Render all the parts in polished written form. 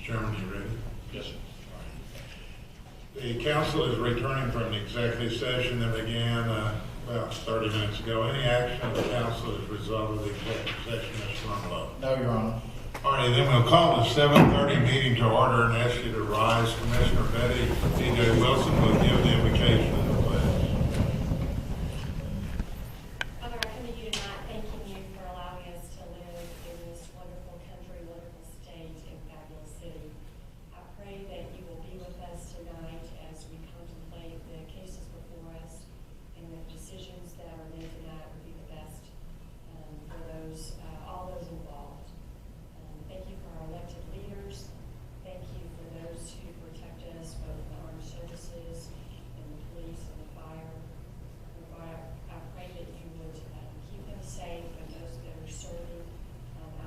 Mr. Chairman, you ready? Yes, sir. The council is returning from the executive session that began about 30 minutes ago. Any action of the council as a result of the executive session, Mr. Rumlow? No, Your Honor. All right, then we'll call the 7:30 meeting to order and ask you to rise. Commissioner Betty D.J. Wilson will give the invocation of the pledge. Father, I come to you tonight thanking you for allowing us to live in this wonderful country, wonderful state, and fabulous city. I pray that you will be with us tonight as we contemplate the cases before us, and the decisions that are made tonight will be the best for those, all those involved. Thank you for our elected leaders. Thank you for those who protect us, both the armed services and the police and the fire. I pray that you would keep them safe, and those that are serving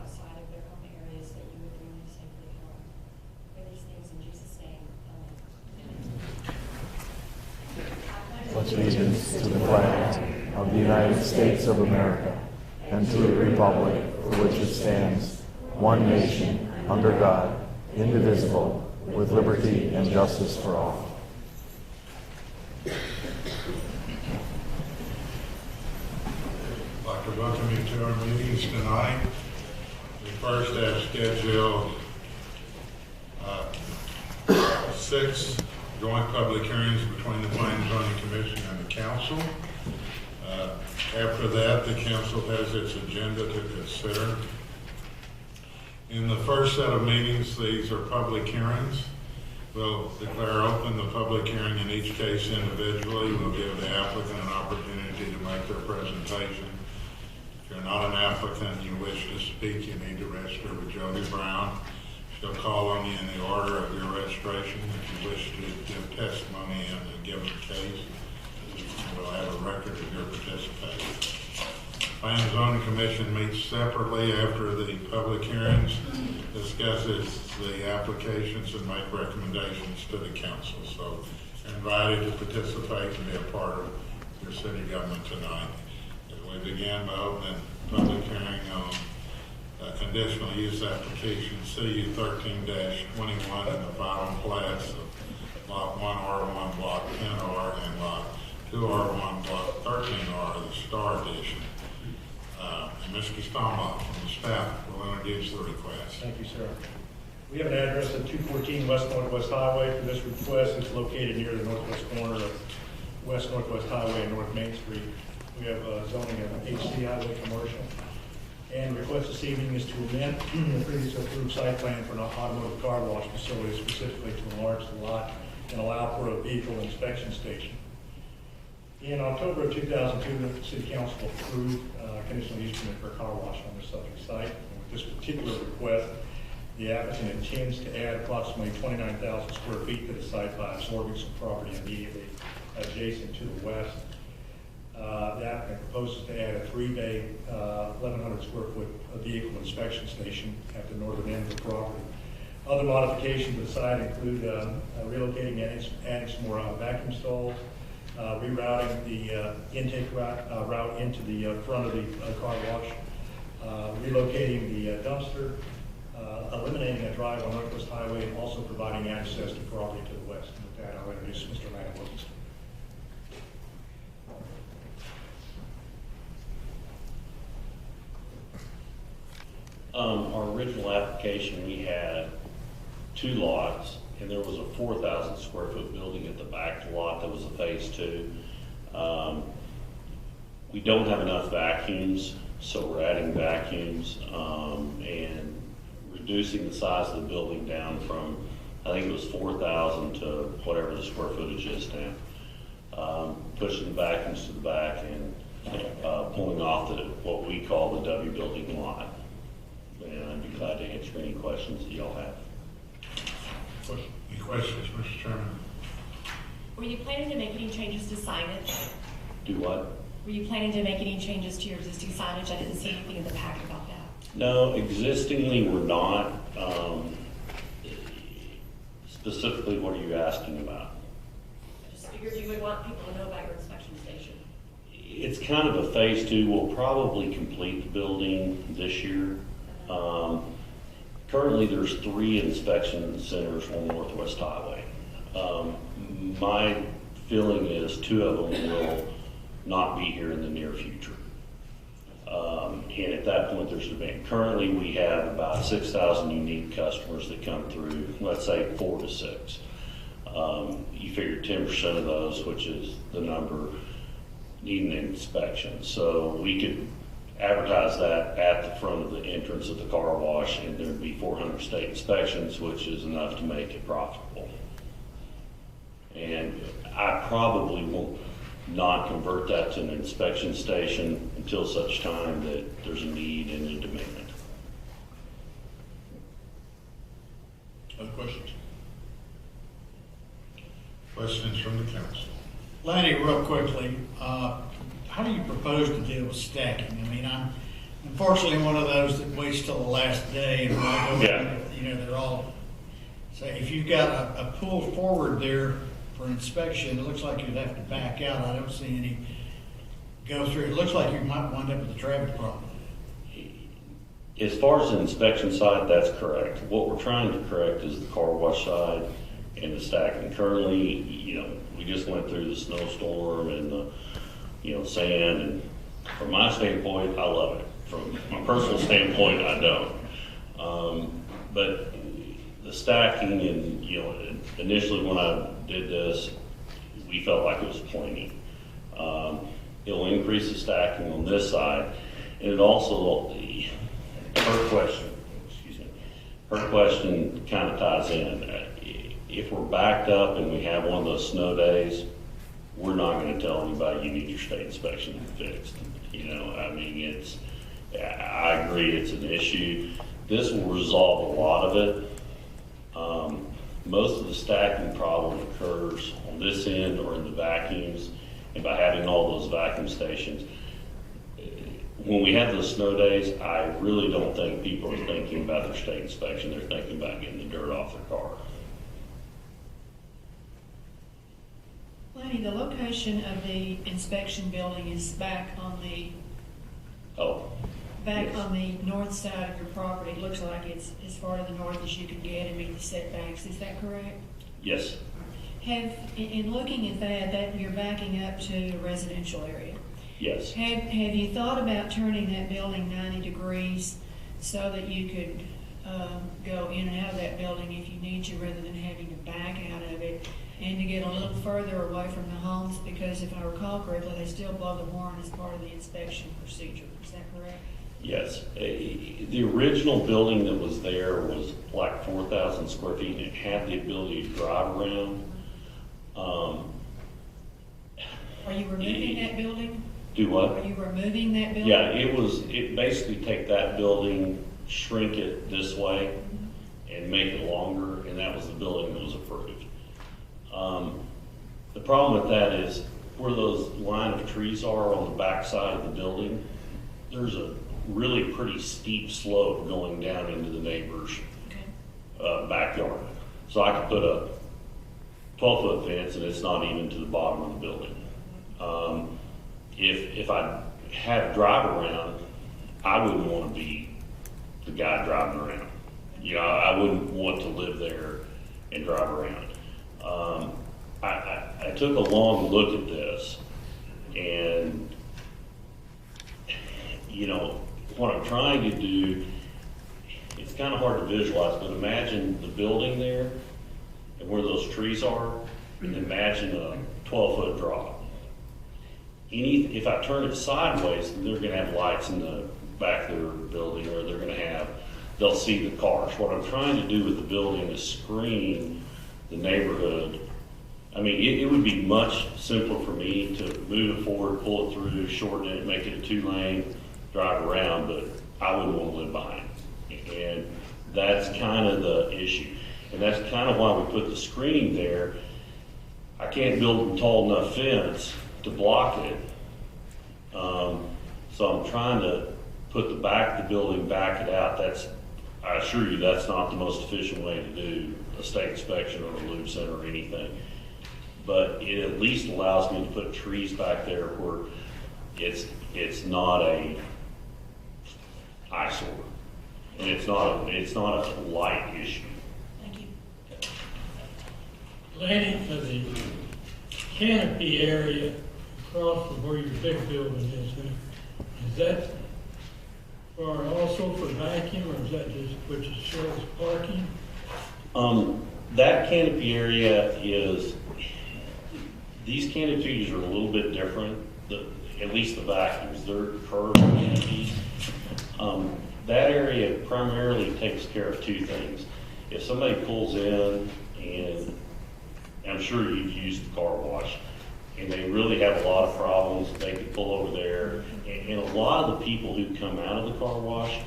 outside of their home areas, that you would bring them safely home. For these things in Jesus' name, amen. Pledge allegiance to the flag of the United States of America and to the republic for which it stands, one nation, under God, indivisible, with liberty and justice for all. I'd like to welcome you to our meetings tonight. We first have scheduled 6 joint public hearings between the Planning and Zoning Commission and the council. After that, the council has its agenda to consider. In the first set of meetings, these are public hearings. We'll declare open the public hearing in each case individually. We'll give the applicant an opportunity to make their presentation. If you're not an applicant and you wish to speak, you need to register with Jody Brown. She'll call on you in the order of your registration. If you wish to give testimony in a given case, we'll have a record of your participation. Planning and Zoning Commission meets separately after the public hearings, discusses the applications, and make recommendations to the council. So you're invited to participate and be a part of your city government tonight. As we begin by opening public hearing on conditional use application CU 13-21 and the final plats of Lot 1R1, Block 10R, and Lot 2R1, Block 13R, the Star Edition. And Mr. Stomach from the staff will introduce the request. Thank you, sir. We have an address at 214 West Northwest Highway. For this request, it's located near the northwest corner of West Northwest Highway and North Main Street. We have zoning of an HC highway commercial. And the request this evening is to amend the previously approved site plan for an automotive car wash facility, specifically to enlarge the lot and allow for a vehicle inspection station. In October of 2002, the City Council approved conditional use permit for a car wash on the subject site. And with this particular request, the applicant intends to add approximately 29,000 square feet to the site by absorbing some property immediately adjacent to the west. The applicant proposes to add a 3-bay, 1,100 square foot vehicle inspection station at the northern end of the property. Other modifications to the site include relocating and adding some more vacuum stalls, rerouting the intake route into the front of the car wash, relocating the dumpster, eliminating a drive on Northwest Highway, and also providing access to property to the west. And with that, I'll introduce Mr. Matt Wilkinson. Our original application, we had 2 lots, and there was a 4,000 square foot building at the back lot that was a phase 2. We don't have enough vacuums, so we're adding vacuums and reducing the size of the building down from, I think it was 4,000 to whatever the square footage is now. Pushing the vacuums to the back and pulling off what we call the W building lot. And I'd be glad to answer any questions that y'all have. Any questions, Mr. Chairman? Were you planning to make any changes to signage? Do what? Were you planning to make any changes to your existing signage? I didn't see anything in the pack about that. No, existingly we're not. Specifically, what are you asking about? I just figured you would want people to know about your inspection station. It's kind of a phase 2. We'll probably complete the building this year. Currently, there's 3 inspection centers on Northwest Highway. My feeling is 2 of them will not be here in the near future. And at that point, there's demand. Currently, we have about 6,000 unique customers that come through, let's say 4 to 6. You figure 10% of those, which is the number, need an inspection. So we could advertise that at the front of the entrance of the car wash, and there'd be 400 state inspections, which is enough to make it profitable. And I probably will not convert that to an inspection station until such time that there's a need and a demand. Other questions? Questions from the council? Lanny, real quickly, how do you propose to deal with stacking? I mean, I'm unfortunately one of those that waits till the last day, and when I go in, you know, they're all, say, if you've got a pull forward there for inspection, it looks like you'd have to back out. I don't see any go through. It looks like you might wind up with a traffic problem. As far as the inspection side, that's correct. What we're trying to correct is the car wash side and the stacking. Currently, you know, we just went through the snowstorm and the, you know, sand, and from my standpoint, I love it. From my personal standpoint, I don't. But the stacking, and, you know, initially when I did this, we felt like it was plenty. It'll increase the stacking on this side, and it also, her question kind of ties in. If we're backed up and we have one of those snow days, we're not going to tell anybody you need your state inspection fixed. You know, I mean, I agree it's an issue. This will resolve a lot of it. Most of the stacking problem occurs on this end or in the vacuums, and by having all those vacuum stations, when we have those snow days, I really don't think people are thinking about their state inspection. They're thinking about getting the dirt off their car. Lanny, the location of the inspection building is back on the north side of your property. It looks like it's as far to the north as you can get and meet the setbacks. Is that correct? Yes. In looking at that you're backing up to a residential area. Yes. Have you thought about turning that building 90 degrees so that you could go in and out of that building if you need to, rather than having to back out of it, and to get a little further away from the homes? Because if I recall correctly, they still blow the horn as part of the inspection procedure. Is that correct? Yes. The original building that was there was like 4,000 square feet, and it had the ability to drive around. Are you removing that building? Do what? Are you removing that building? Yeah, it basically take that building, shrink it this way, and make it longer, and that was the building that was approved. The problem with that is where those line of trees are on the back side of the building, there's a really pretty steep slope going down into the neighbor's backyard. So I could put a 12-foot fence and it's not even to the bottom of the building. If I had to drive around, I wouldn't want to be the guy driving around. You know, I wouldn't want to live there and drive around. I took a long look at this, and, you know, what I'm trying to do, it's kind of hard to visualize, but imagine the building there and where those trees are, and imagine a 12-foot drop. If I turn it sideways, they're going to have lights in the back of their building, or they'll see the cars. What I'm trying to do with the building is screen the neighborhood. I mean, it would be much simpler for me to move it forward, pull it through, shorten it, make it a 2-lane, drive around, but I wouldn't want to live behind it. And that's kind of the issue. And that's kind of why we put the screening there. I can't build a tall enough fence to block it. So I'm trying to put the back of the building, back it out. I assure you, that's not the most efficient way to do a state inspection or a loop center or anything. But it at least allows me to put trees back there where it's not a eyesore. And it's not a light issue. Thank you. Lanny, for the canopy area across from where your big building is that also for vacuum, or is that just, which is shows parking? That canopy area these canopies are a little bit different, at least the vacuums, they're curved canopies. That area primarily takes care of two things. If somebody pulls in, and I'm sure you've used the car wash, and they really have a lot of problems, they could pull over there. And a lot of the people who come out of the car wash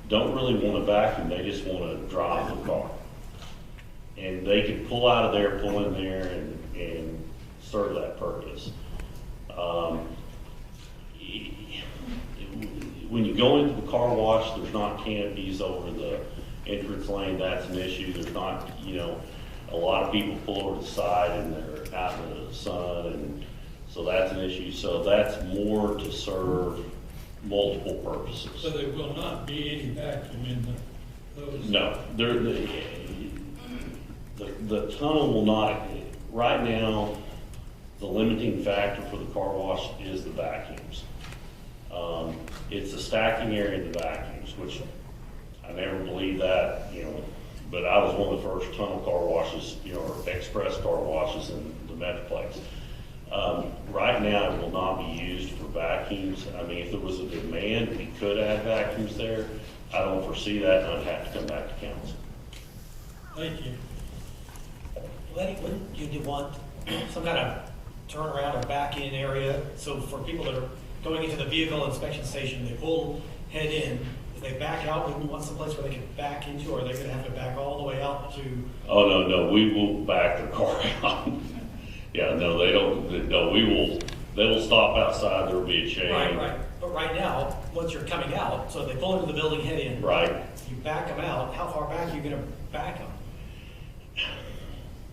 don't really want to vacuum, they just want to drive the car. And they could pull out of there, pull in there, and serve that purpose. When you go into the car wash, there's not canopies over the entrance lane, that's an issue. There's not, a lot of people pull over the side and they're out in the sun, and so that's an issue. So that's more to serve multiple purposes. So there will not be any vacuum in those? No, the tunnel will not, right now, the limiting factor for the car wash is the vacuums. It's the stacking area of the vacuums, which I never believed that, but I was one of the first tunnel car washes, or express car washes in the Metroplex. Right now, it will not be used for vacuums. I mean, if there was a demand, we could add vacuums there. I don't foresee that, and I'd have to come back to council. Thank you. Lenny, wouldn't you want some kind of turnaround or back-in area? So for people that are going into the vehicle inspection station, they pull, head in, if they back out, wouldn't you want some place where they can back into, or are they gonna have to back all the way out to? Oh, no, we will back the car out. Yeah, no, they don't, no, they will stop outside, there will be a chain. Right. But right now, once you're coming out, so they pull into the building, head in. Right. You back them out, how far back are you gonna back them?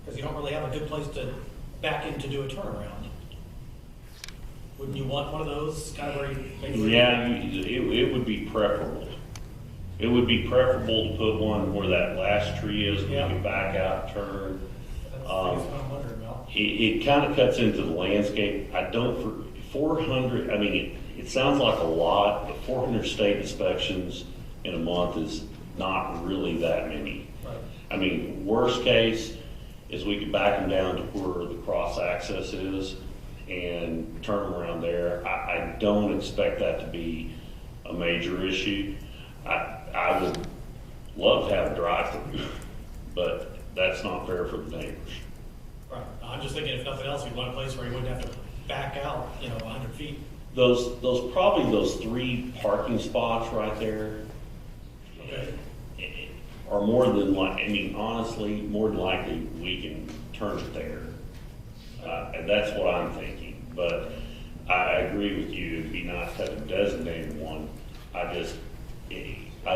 Because you don't really have a good place to back in to do a turnaround. Wouldn't you want one of those, kind of where you? Yeah, it would be preferable. It would be preferable to put one where that last tree is, where you can back out, turn. That's what I'm wondering about. It kind of cuts into the landscape. I don't, for 400, I mean, it sounds like a lot, but 400 state inspections in a month is not really that many. Right. I mean, worst case is we could back them down to where the cross access is and turn them around there. I don't expect that to be a major issue. I would love to have a drive-through, but that's not fair for the neighbors. Right. I'm just thinking, if nothing else, you'd want a place where you wouldn't have to back out, 100 feet. Probably those 3 parking spots right there Okay. are more than honestly, more than likely, we can turn it there. And that's what I'm thinking, but I agree with you, it'd be nice to have a designated one. I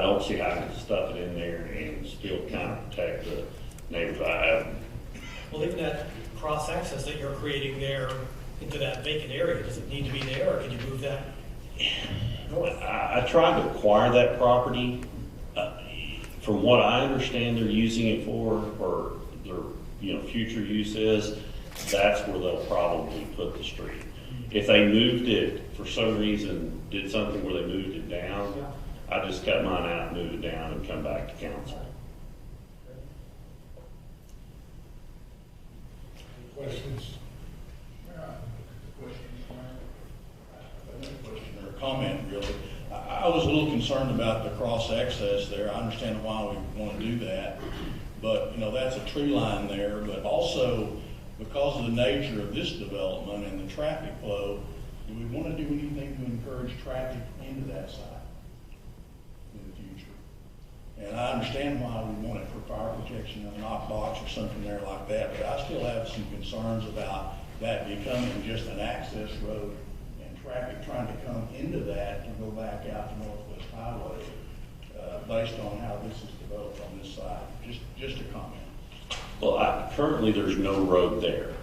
don't see how to stuff it in there and still kind of protect the neighborhood. Well, even that cross access that you're creating there into that vacant area, does it need to be there, or can you move that north? I tried to acquire that property. From what I understand they're using it for, or their future use is, that's where they'll probably put the street. If they moved it, for some reason, did something where they moved it down, I just cut mine out, move it down, and come back to council. Questions? Question or a comment, really. I was a little concerned about the cross access there. I understand why we want to do that, but that's a tree line there. But also, because of the nature of this development and the traffic flow, do we want to do anything to encourage traffic into that site in the future? And I understand why we want it for fire protection and a knock box or something there like that, but I still have some concerns about that becoming just an access road and traffic trying to come into that to go back out to Northwest Highway, based on how this is developed on this side. Just a comment. Well, currently there's no road there.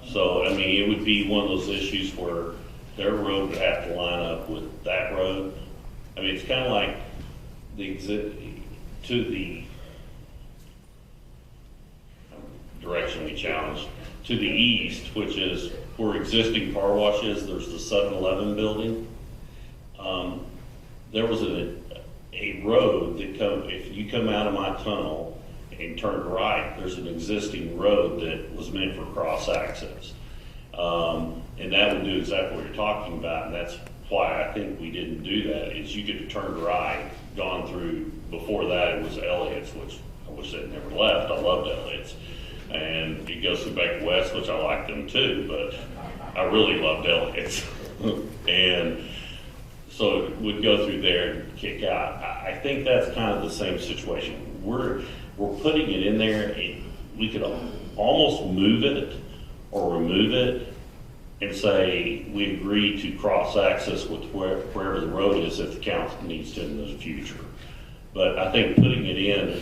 So, it would be one of those issues where their road would have to line up with that road. It's kind of like to the directionally challenged, to the east, which is where existing car wash is, there's the 7-Eleven building. There was a road that if you come out of my tunnel and turn right, there's an existing road that was meant for cross access. And that would do exactly what you're talking about, and that's why I think we didn't do that, is you could have turned right, gone through, before that it was Elliott's, which I wish they'd never left. I loved Elliott's. And it goes through back west, which I like them too, but I really loved Elliott's. And so it would go through there and kick out. I think that's kind of the same situation. We're putting it in there, and we could almost move it or remove it and say we agree to cross-access with wherever the road is if the council needs to in the future. But I think putting it in,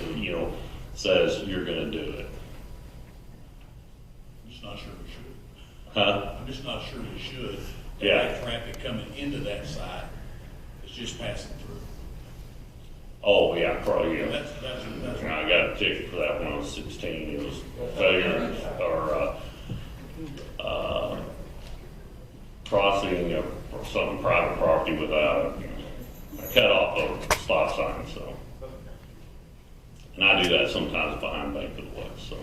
says you're gonna do it. I'm just not sure we should. Huh? I'm just not sure we should. Yeah. That traffic coming into that site is just passing through. Oh, yeah, probably, yeah. That's I got a ticket for that when I was 16. It was failure or crossing or some private property without a cut off of stop sign. So, and I do that sometimes behind Bank of the West. So,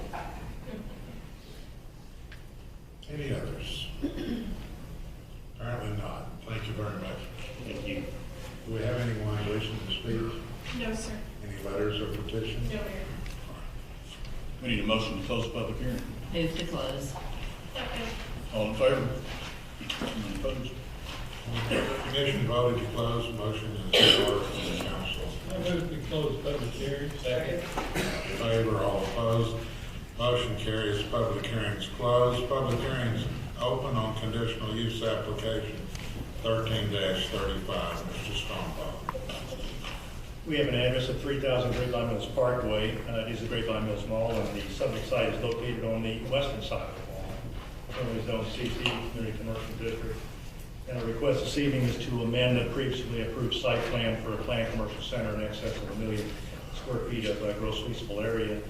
Any others? Apparently not. Thank you very much. thank you. Do we have anyone wishing to speak? No, sir. Any letters or petitions? No, Mayor. We need a motion to close the public hearing. Move to close. Second. All in favor? Anyone opposed? The commission voted to close. Motion is in order from the council. I move we close public hearing. Second. In favor, all opposed. Motion carries. Public hearings closed. Public hearings open on conditional use application 13-35. Mr. Stoneball. We have an address of 3000 Grapevine Mills Parkway. It is the Grapevine Mills Mall, and the subject site is located on the western side of the mall, currently zoned CC, Community Commercial District. And our request this evening is to amend the previously approved site plan for a planned commercial center in excess of 1 million square feet of gross leasable area,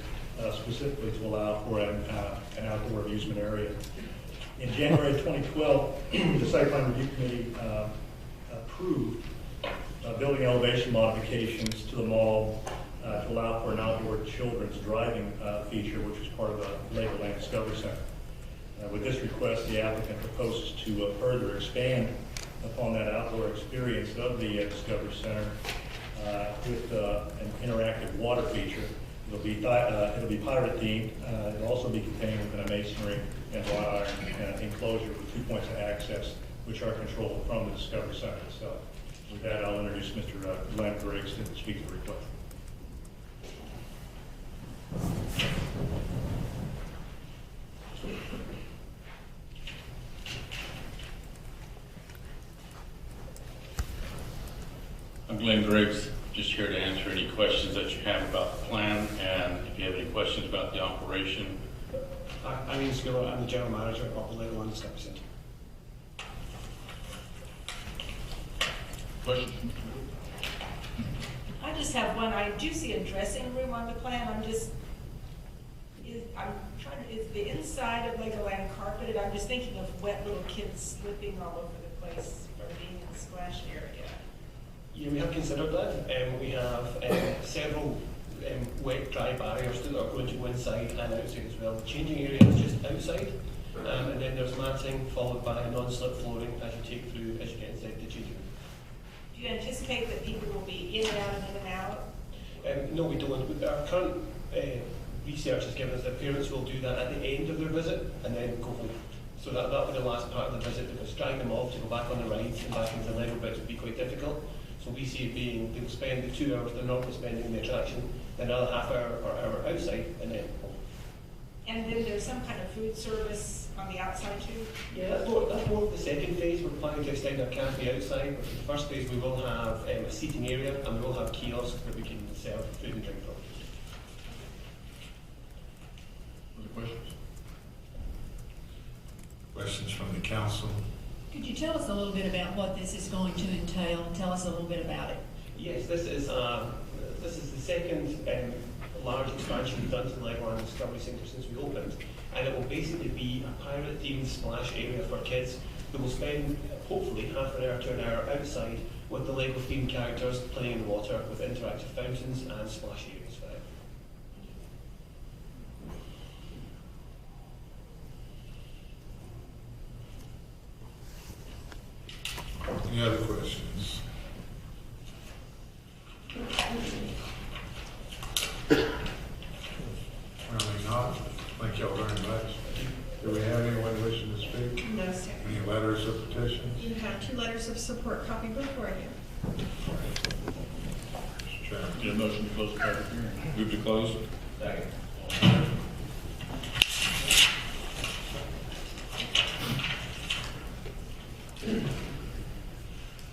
specifically to allow for an outdoor amusement area. In January 2012, the Site Plan Review Committee approved building elevation modifications to the mall to allow for an outdoor children's driving feature, which is part of the Legoland Discovery Center. With this request, the applicant proposes to further expand upon that outdoor experience of the Discovery Center with an interactive water feature. It'll be pirate themed. It'll also be contained within a masonry and wrought iron enclosure with 2 points of access, which are controlled from the Discovery Center itself. With that, I'll introduce Mr. Glenn Griggs to speak to the request. I'm Glenn Griggs, just here to answer any questions that you have about the plan, and if you have any questions about the operation. I'm Ian Skiller. I'm the general manager of the Legoland Discovery Center. Question? I just have one. I do see a dressing room on the plan. Is the inside of Legoland carpeted? I'm just thinking of wet little kids slipping all over the place or being in the splash area. Yeah, we have considered that. We have several wet, dry barriers that are going to go inside and outside as well. The changing area is just outside, and then there's matting followed by non-slip flooring as you take through, as you get inside the changing room. Do you anticipate that people will be in and out and in and out? No, we don't. Our current research has given us that parents will do that at the end of their visit and then go home. So that will be the last part of the visit, because driving them off to go back on the rides and back into the Lego bits would be quite difficult. So we see it being, they'll spend the 2 hours they're normally spending in the attraction, then another half hour or hour outside, and then home. And then there's some kind of food service on the outside too? Yeah, that's more of the second phase. We're planning to extend our canopy outside, but for the first phase we will have a seating area, and we will have kiosks that we can serve food and drink from. Other questions? Questions from the council? Could you tell us a little bit about what this is going to entail? Tell us a little bit about it. Yes, this is this is the second large expansion we've done to the Legoland Discovery Centre since we opened, and it will basically be a pirate-themed splash area for kids who will spend, hopefully, half an hour to an hour outside with the Lego-themed characters playing in the water with interactive fountains and splash areas for them. Any other questions? Apparently not. Thank y'all very much. Do we have anyone wishing to speak? No, sir. Any letters of petition? You have 2 letters of support copied before you. Mr. Chairman. Get a motion to close the public hearing. Move to close. Second.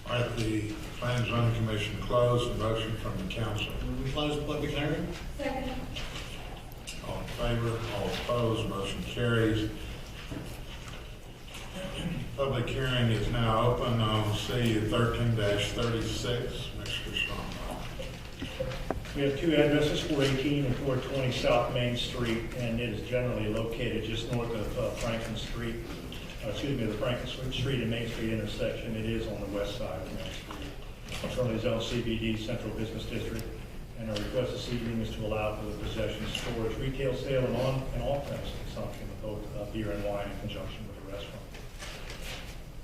All right, the Plan and Zoning Commission closed. A motion from the council. We close the public hearing? Second. All in favor, all opposed, motion carries. Public hearing is now open on C 13-36. Mr. Strong. We have 2 addresses, 418 and 420 South Main Street, and it is generally located just north of Franklin Street, the Franklin Street and Main Street intersection. It is on the west side of Main Street. Currently zone CBD, Central Business District, and our request this evening is to allow for the possession, storage, retail sale, and off-premise consumption of both beer and wine in conjunction with the restaurant.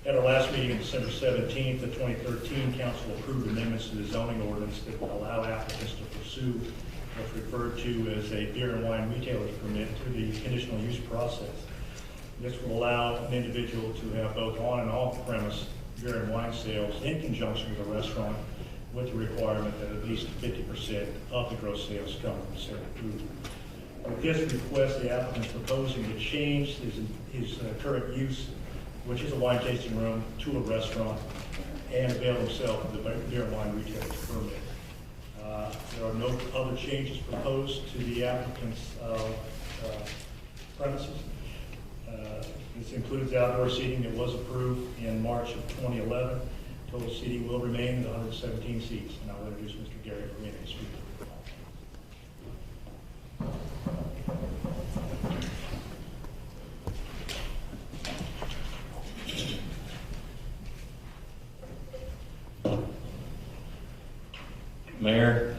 At our last meeting on December 17th of 2013, council approved amendments to the zoning ordinance that will allow applicants to pursue what's referred to as a beer and wine retailer's permit through the conditional use process. This will allow an individual to have both on and off premise beer and wine sales in conjunction with a restaurant, with the requirement that at least 50% of the gross sales come from said food. With this request, the applicant is proposing to change his current use, which is a wine tasting room, to a restaurant, and avail himself of the beer and wine retailer's permit. There are no other changes proposed to the applicant's premises. This includes outdoor seating that was approved in March of 2011. Total seating will remain at 117 seats. And I'll introduce Mr. Gary Perino to speak. Mayor,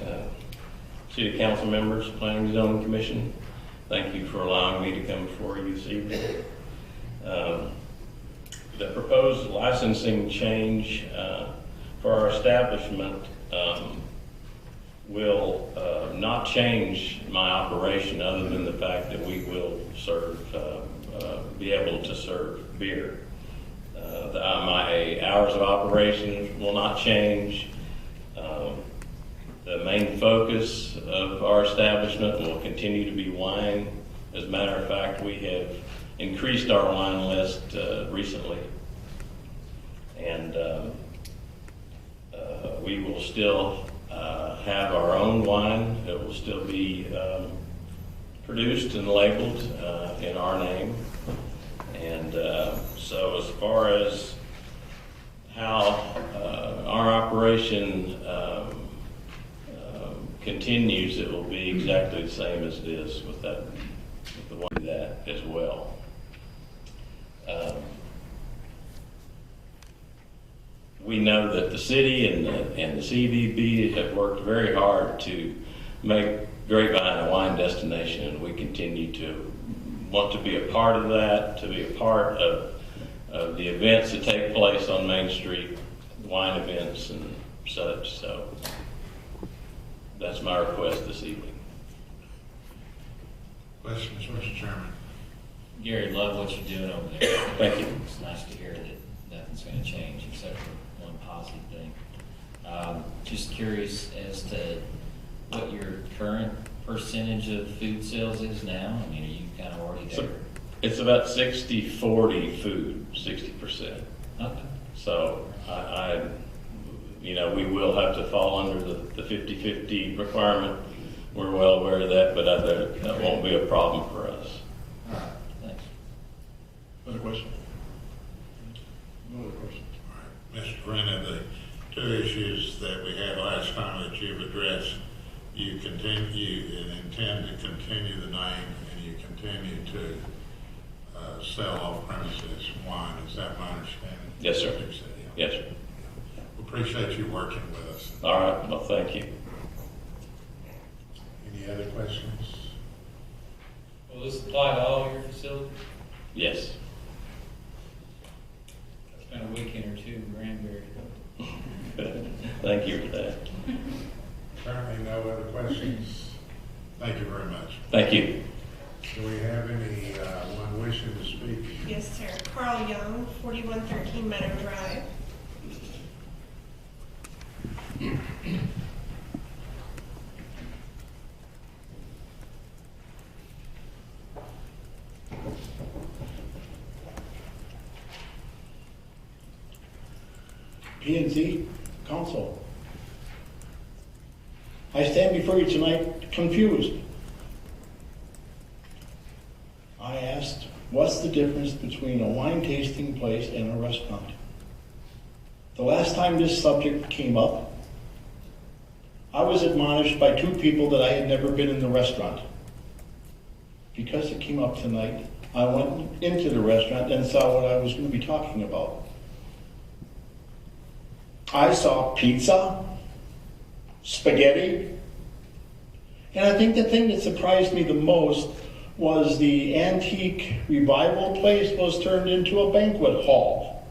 City Council members, Planning and Zoning Commission, thank you for allowing me to come before you this evening. The proposed licensing change for our establishment will not change my operation other than the fact that we will be able to serve beer. My hours of operation will not change. The main focus of our establishment will continue to be wine. As a matter of fact, we have increased our wine list recently. And we will still have our own wine. It will still be produced and labeled in our name. And so as far as how our operation continues, it will be exactly the same as it is with the one that as well. We know that the city and the CVB have worked very hard to make Grapevine a wine destination, and we continue to want to be a part of that, to be a part of the events that take place on Main Street, wine events and such. So that's my request this evening. Questions, Mr. Chairman? Gary, love what you're doing over there. Thank you. It's nice to hear that nothing's going to change except for one positive thing. Just curious as to what your current percentage of food sales is now. I mean, are you kind of already there? So it's about 60-40 food, 60%. Okay. So we will have to fall under the 50-50 requirement. We're well aware of that, but that won't be a problem for us. All right, thanks. Other question? No other question. All right. Mr. Brennan, the 2 issues that we had last time that you've addressed, you intend to continue the name and you continue to sell off premises wine. Is that my understanding? Yes, sir. You said, yeah. Yes, sir. Appreciate you working with us. All right, well, thank you. Any other questions? Will this apply to all your facilities? Yes. I spent a weekend or two in Granbury. Thank you for that. Currently, no other questions. Thank you very much. Thank you. Do we have anyone wishing to speak? Yes, sir. Carl Young, 4113 Meadow Drive. P&Z Council. I stand before you tonight confused. I asked, what's the difference between a wine tasting place and a restaurant? The last time this subject came up, I was admonished by two people that I had never been in the restaurant. Because it came up tonight, I went into the restaurant and saw what I was going to be talking about. I saw pizza, spaghetti, and I think the thing that surprised me the most was the antique revival place was turned into a banquet hall.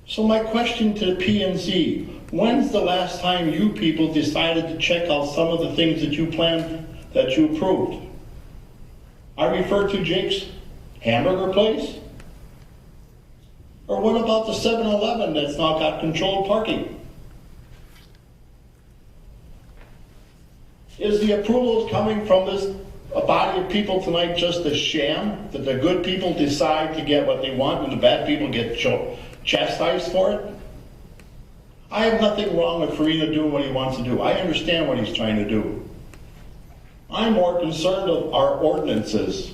So my question to the P&Z, when's the last time you people decided to check out some of the things that you planned, that you approved? I refer to Jake's hamburger place. Or what about the 7-Eleven that's now got controlled parking? Is the approvals coming from this a body of people tonight just a sham? That the good people decide to get what they want and the bad people get chastised for it? I have nothing wrong with Farina doing what he wants to do. I understand what he's trying to do. I'm more concerned of our ordinances.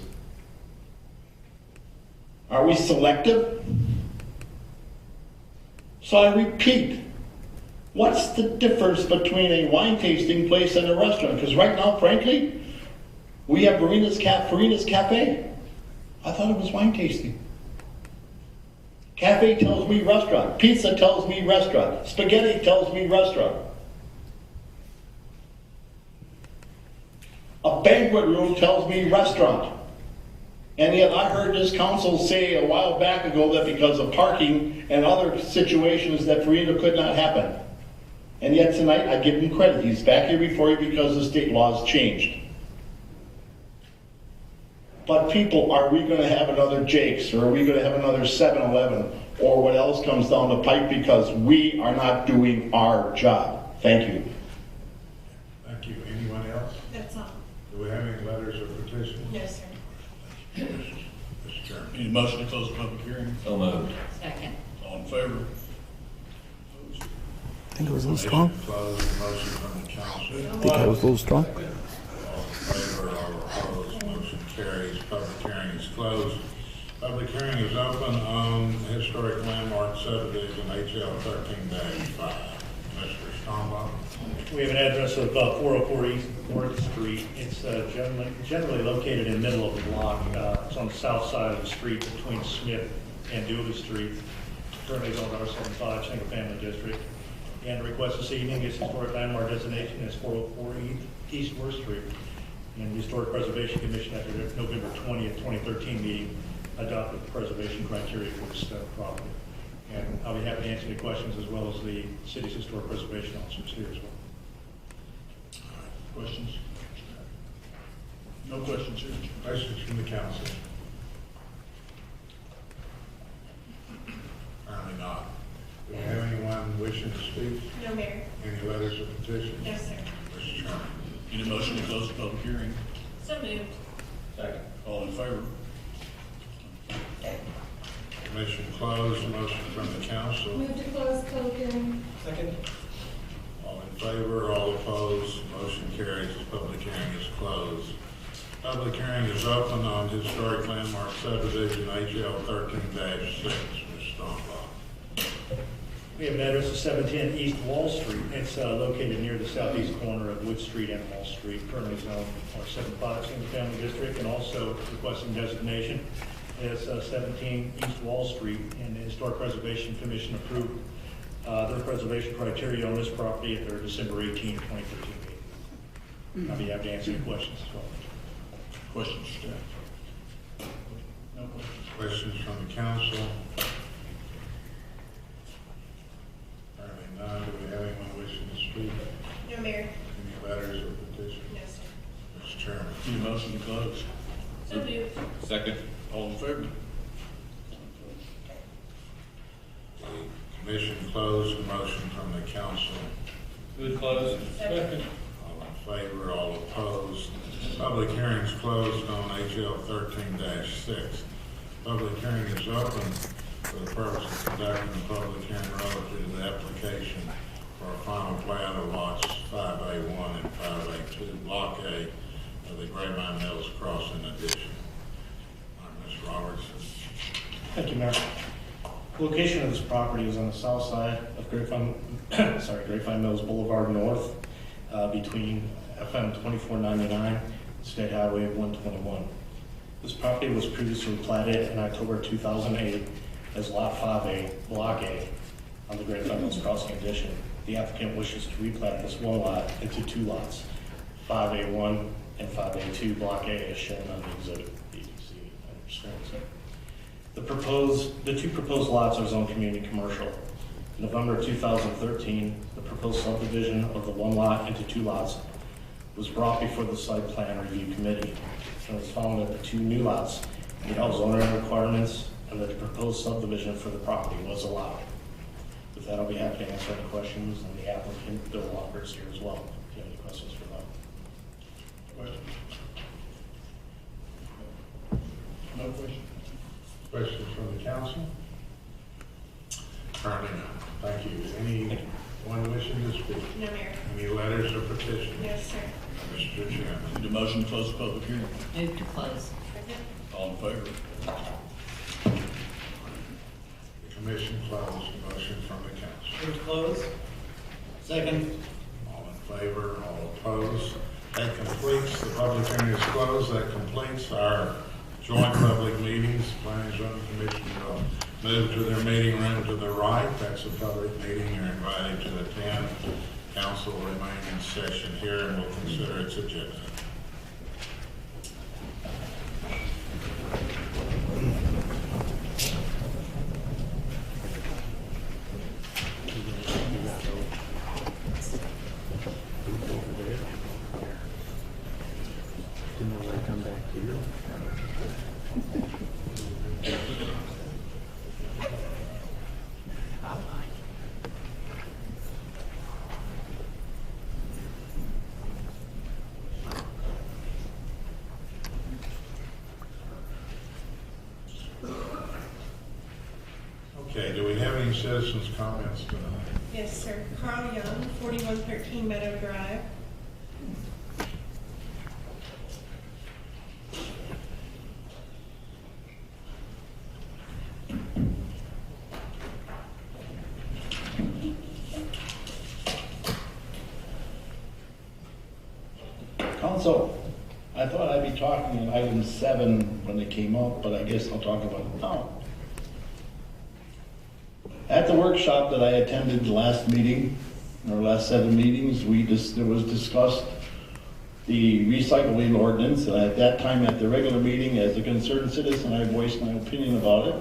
Are we selective? So I repeat, what's the difference between a wine tasting place and a restaurant? Because right now, frankly, we have Farina's Cafe. I thought it was wine tasting. Cafe tells me restaurant. Pizza tells me restaurant. Spaghetti tells me restaurant. A banquet room tells me restaurant. And yet I heard this council say a while back ago that because of parking and other situations that Farina could not happen. And yet tonight I give him credit. He's back here before you because the state laws changed. But people, are we going to have another Jake's, or are we going to have another 7-Eleven, or what else comes down the pipe because we are not doing our job? Thank you. Thank you. Anyone else? That's all. Do we have any letters or petitions? No, sir. Mr. Chairman. Any motion to close the public hearing? So moved. Second. All in favor? I think it was a little strong. Close the motion from the council. I think I was a little strong. All in favor, all opposed, motion carries. Public hearing is closed. Public hearing is open on historic landmark subdivision HL 13-5. Mr. Stombaugh. We have an address of 404 East 4th Street. It's generally located in the middle of the block. It's on the south side of the street between Smith and Dooley Street. Currently zoned R75 single family district. And the request this evening is historic landmark designation is 404 East 4th Street. And the Historic Preservation Commission at their November 20th, 2013 meeting adopted the preservation criteria for this property. And I'll be happy to answer any questions as well as the city's historic preservation officers here as well. Questions? No questions here. Questions from the council? Apparently not. Do we have anyone wishing to speak? No, Mayor. Any letters or petitions? No, sir. Mr. Chairman. Any motion to close the public hearing? So moved. Second. All in favor? Commission closed. Motion from the council. Move to close public hearing. Second. All in favor, all opposed, motion carries. The public hearing is closed. Public hearing is open on historic landmark subdivision HL 13-6. Ms. Stombaugh. We have an address of 710 East Wall Street. It's located near the southeast corner of Wood Street and Wall Street, currently zoned R75 single family district, and also requesting designation as 17 East Wall Street. And the Historic Preservation Commission approved their preservation criteria on this property at their December 18, 2013 meeting. I'll be happy to answer any questions as well. Questions, staff? No questions. Questions from the council? Apparently none. Do we have anyone wishing to speak? No, Mayor. Any letters or petitions? No, sir. Mr. Chairman. Need a motion to close? So moved. Second. All in favor? The commission closed. The motion from the council. Who's closed? Second. All in favor, all opposed. Public hearings closed on HL 13-6. Public hearing is open for the purpose of conducting a public hearing relative to the application for a final plat of lots 5A1 and 5A2, Block A of the Grapevine Mills Crossing addition. Ms. Robertson. Thank you, Mayor. The location of this property is on the south side of Grapevine Mills Boulevard North, between FM 2499 and State Highway 121. This property was previously platted in October 2008 as Lot 5A, Block A, on the Grapevine Mills Crossing addition. The applicant wishes to replat this one lot into two lots, 5A1 and 5A2, Block A, as shown on the exhibit. The two proposed lots are zoned community commercial. In November 2013, the proposed subdivision of the one lot into two lots was brought before the site plan review committee. And it was found that the two new lots meet all zoning requirements and that the proposed subdivision for the property was allowed. With that, I'll be happy to answer any questions, and the applicant, Bill Walker, is here as well, if you have any questions for them. Questions? No questions? Questions from the council? Currently none. Thank you. Anyone wishing to speak? No, Mayor. Any letters or petitions? Yes, sir. Mr. Chairman. Need a motion to close the public hearing? Move to close. Second. All in favor? The commission closed. Motion from the council. Move to close. Second. All in favor, all opposed. That completes, the public hearing is closed. That completes our joint public meetings. Planning and Zoning Commission will move to their meeting room to the right. That's a public meeting. You're invited to attend. Council will remain in session here and will consider its agenda. Okay, do we have any citizens' comments tonight? Yes, sir. Carl Young, 4113 Meadow Drive. Council, I thought I'd be talking on item 7 when it came up, but I guess I'll talk about it now. At the workshop that I attended the last meeting, or last 7 meetings, there was discussed the recycling ordinance, and at that time at the regular meeting, as a concerned citizen, I voiced my opinion about it.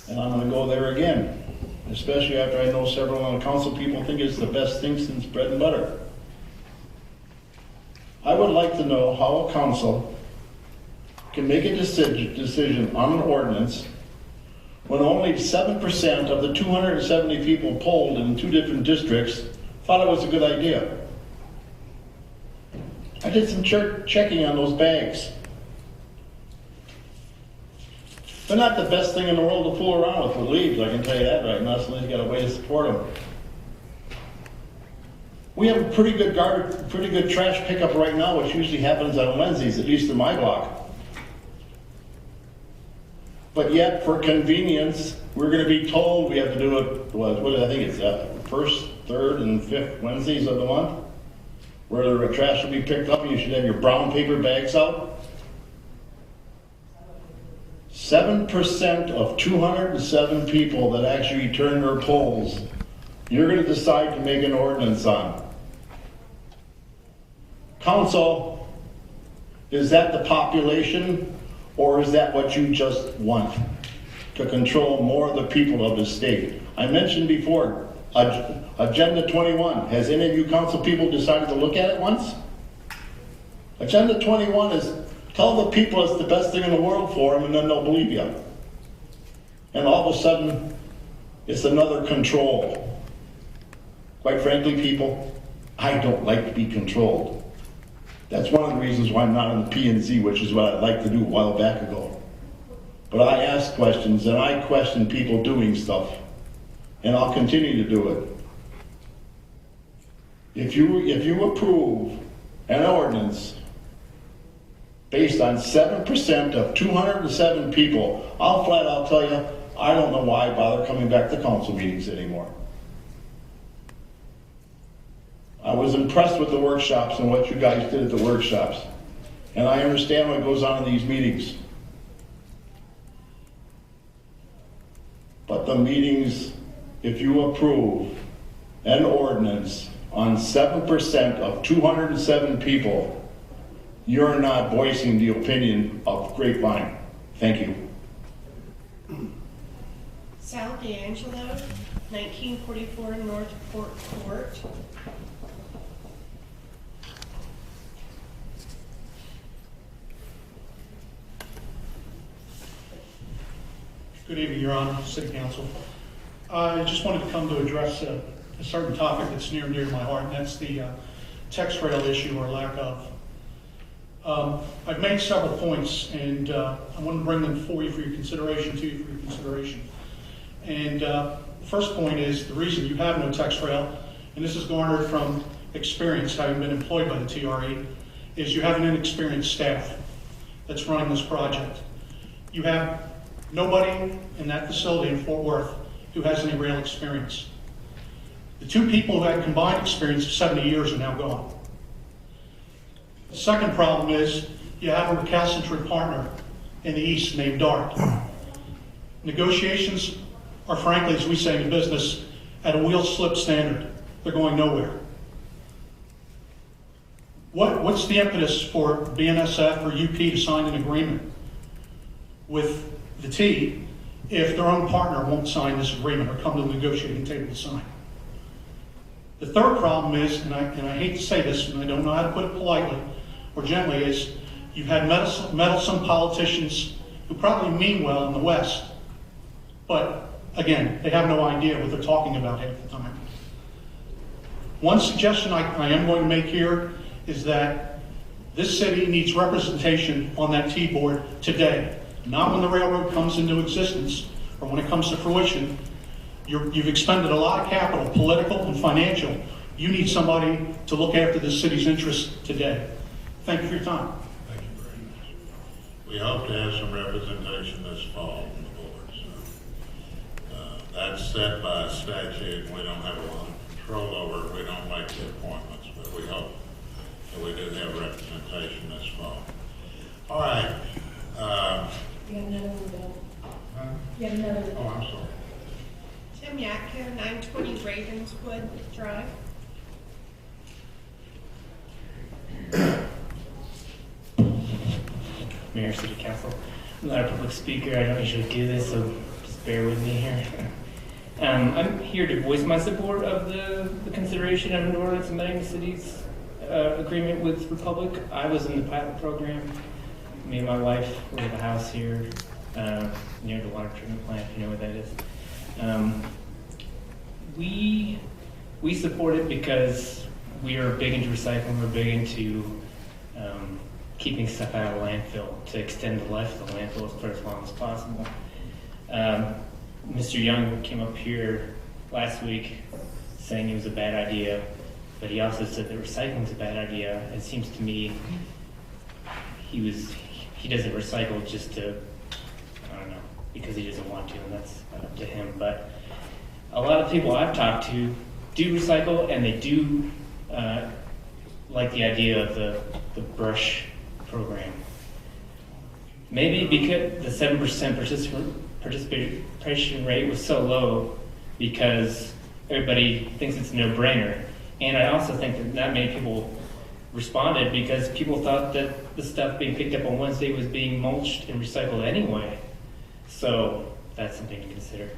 And I'm gonna go there again, especially after I know several of the council people think it's the best thing since bread and butter. I would like to know how a council can make a decision on an ordinance when only 7% of the 270 people polled in 2 different districts thought it was a good idea. I did some checking on those bags. They're not the best thing in the world to fool around with leaves, I can tell you that right now, so you've got a way to support them. We have a pretty good trash pickup right now, which usually happens on Wednesdays, at least in my block. But yet, for convenience, we're gonna be told we have to do it, what I think it's, first, third, and fifth Wednesdays of the month, where the trash will be picked up, and you should have your brown paper bags out. 7% of 207 people that actually return their polls, you're gonna decide to make an ordinance on. Council, is that the population, or is that what you just want? To control more of the people of the state? I mentioned before, Agenda 21. Has any of you council people decided to look at it once? Agenda 21 is tell the people it's the best thing in the world for them, and then they'll believe you. And all of a sudden, it's another control. Quite frankly, people, I don't like to be controlled. That's one of the reasons why I'm not on the P&Z, which is what I'd like to do a while back ago. But I ask questions, and I question people doing stuff, and I'll continue to do it. If you approve an ordinance based on 7% of 207 people, I'll flat out tell you, I don't know why I bother coming back to council meetings anymore. I was impressed with the workshops and what you guys did at the workshops. And I understand what goes on in these meetings. But the meetings, if you approve an ordinance on 7% of 207 people, you're not voicing the opinion of Grapevine. Thank you. Sal D'Angelo, 1944 North Port Court. Good evening, Your Honor, City Council. I just wanted to come to address a certain topic that's near and dear to my heart, and that's the text rail issue or lack of. I've made several points, and I want to bring them for your consideration. And the first point is the reason you have no text rail, and this is garnered from experience, having been employed by the TRE, is you have an inexperienced staff that's running this project. You have nobody in that facility in Fort Worth who has any rail experience. The two people who had combined experience of 70 years are now gone. The second problem is you have a recalcitrant partner in the East named DART. Negotiations are, frankly, as we say in business, at a wheel slip standard. They're going nowhere. What's the impetus for BNSF or UP to sign an agreement with the T if their own partner won't sign this agreement or come to the negotiating table to sign? The third problem is, and I hate to say this, and I don't know how to put it politely or gently, is you've had meddlesome politicians who probably mean well in the West, but again, they have no idea what they're talking about half the time. One suggestion I am going to make here is that this city needs representation on that T-board today, not when the railroad comes into existence or when it comes to fruition. You've expended a lot of capital, political and financial. You need somebody to look after the city's interests today. Thank you for your time. Thank you very much. We hope to have some representation this fall on the board. So, that's set by statute. We don't have a lot of control over it. We don't make the appointments, but we hope that we do have representation this fall. All right. You have another one, Bill. Huh? You have another one. Oh, I'm sorry. Tim Yatko, 920 Ravenswood Drive. Mayor, City Council. I'm not a public speaker. I don't usually do this, so just bear with me here. I'm here to voice my support of the consideration of an ordinance amending the city's agreement with Republic. I was in the pilot program. Me and my wife, we have a house here near the water treatment plant, if you know where that is. We support it because we are big into recycling. We're big into keeping stuff out of landfill to extend the life of the landfill for as long as possible. Mr. Young came up here last week saying it was a bad idea, but he also said that recycling is a bad idea. It seems to me he doesn't recycle just to, I don't know, because he doesn't want to, and that's up to him. But a lot of people I've talked to do recycle, and they do like the idea of the brush program. Maybe because the 7% participation rate was so low because everybody thinks it's a no-brainer. And I also think that not many people responded because people thought that the stuff being picked up on Wednesday was being mulched and recycled anyway. So that's something to consider.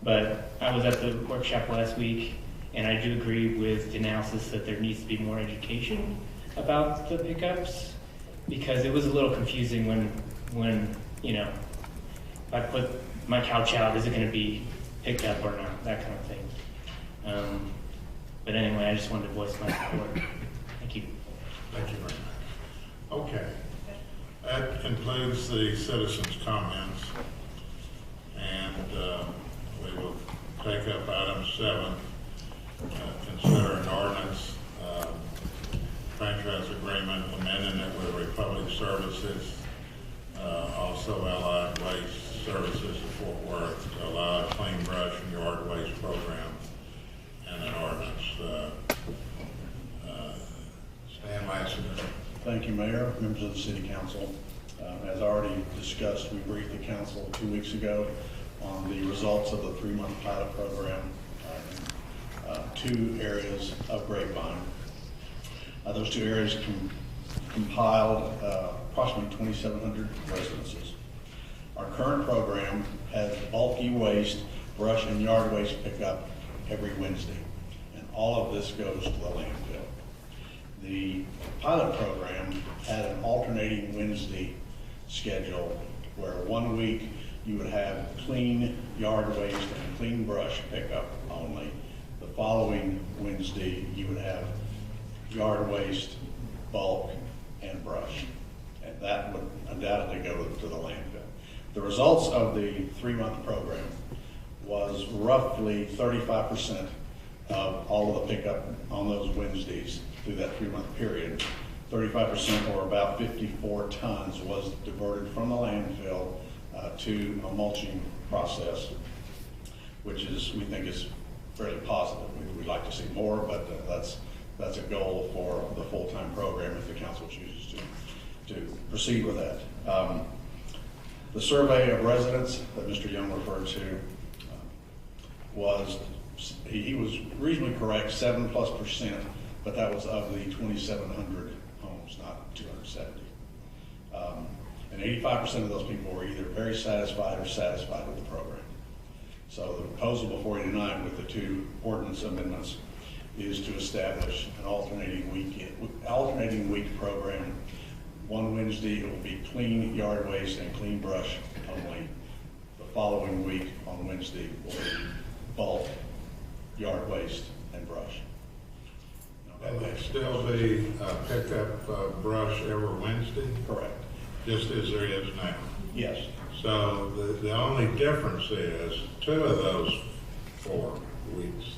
But I was at the workshop last week, and I do agree with the analysis that there needs to be more education about the pickups, because it was a little confusing when you know, if I put my couch out, is it going to be picked up or not, that kind of thing. But anyway, I just wanted to voice my support. Thank you. Thank you very much. Okay. That concludes the citizens' comments. And we will take up item 7, consider an ordinance, franchise agreement, amending it with Republic Services, also Allied Waste Services of Fort Worth, to allow a clean brush and yard waste program, and an ordinance. Stan Lassiter. Thank you, Mayor, members of the City Council. As already discussed, we briefed the council 2 weeks ago on the results of the 3-month pilot program in 2 areas of Grapevine. Those 2 areas compiled approximately 2,700 residences. Our current program has bulky waste, brush and yard waste pickup every Wednesday, and all of this goes to the landfill. The pilot program had an alternating Wednesday schedule where 1 week you would have clean yard waste and clean brush pickup only. The following Wednesday you would have yard waste, bulk, and brush. And that would undoubtedly go to the landfill. The results of the 3-month program was roughly 35% of all of the pickup on those Wednesdays through that 3-month period. 35%, or about 54 tons, was diverted from the landfill to a mulching process, which is, we think, is fairly positive. We'd like to see more, but that's a goal for the full-time program if the council chooses to proceed with that. The survey of residents that Mr. Young referred to he was reasonably correct, 7+%, but that was of the 2,700 homes, not 270. And 85% of those people were either very satisfied or satisfied with the program. So the proposal before you tonight with the 2 ordinance amendments is to establish an alternating week program. One Wednesday it will be clean yard waste and clean brush only. The following week on Wednesday will be bulk, yard waste, and brush. Will it still be pickup brush every Wednesday? Correct. Just as there is now? Yes. So the only difference is 2 of those 4 weeks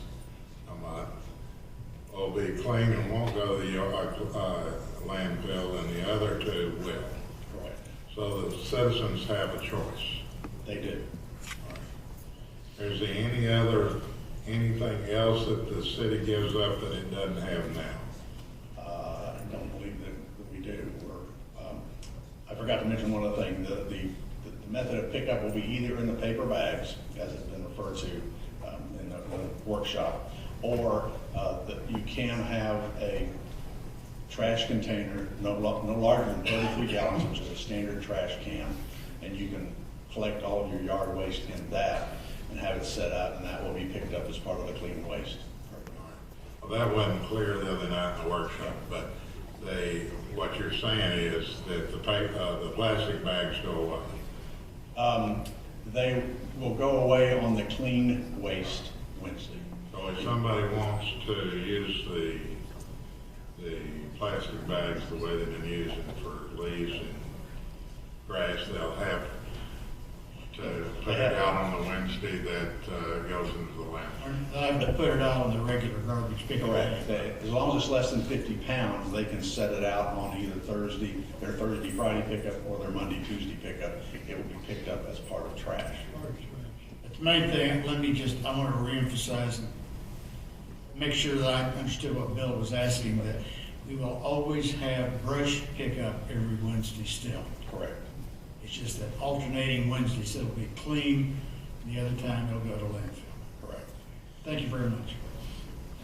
a month will be clean and won't go to the landfill, and the other 2 will. Correct. So the citizens have a choice. They do. Right. Is there anything else that the city gives up that it doesn't have now? I don't believe that we do. I forgot to mention one other thing. The method of pickup will be either in the paper bags, as it's been referred to in the workshop, or that you can have a trash container no larger than 33 gallons, which is a standard trash can, and you can collect all of your yard waste in that and have it set out, and that will be picked up as part of the clean waste. Well, that wasn't clear the other night in the workshop, but what you're saying is that the plastic bags go away. They will go away on the clean waste Wednesday. So if somebody wants to use the plastic bags the way they've been using for leaves and grass, they'll have to put it out on the Wednesday that goes into the landfill. I have to put it out on the regular garbage pickup. Correct. As long as it's less than 50 pounds, they can set it out on either their Thursday, Friday pickup, or their Monday, Tuesday pickup. It will be picked up as part of trash. Main thing, I want to reemphasize and make sure that I understood what Bill was asking, that we will always have brush pickup every Wednesday still. Correct. It's just that alternating Wednesdays, so it'll be clean, the other time it'll go to landfill. Correct. Thank you very much.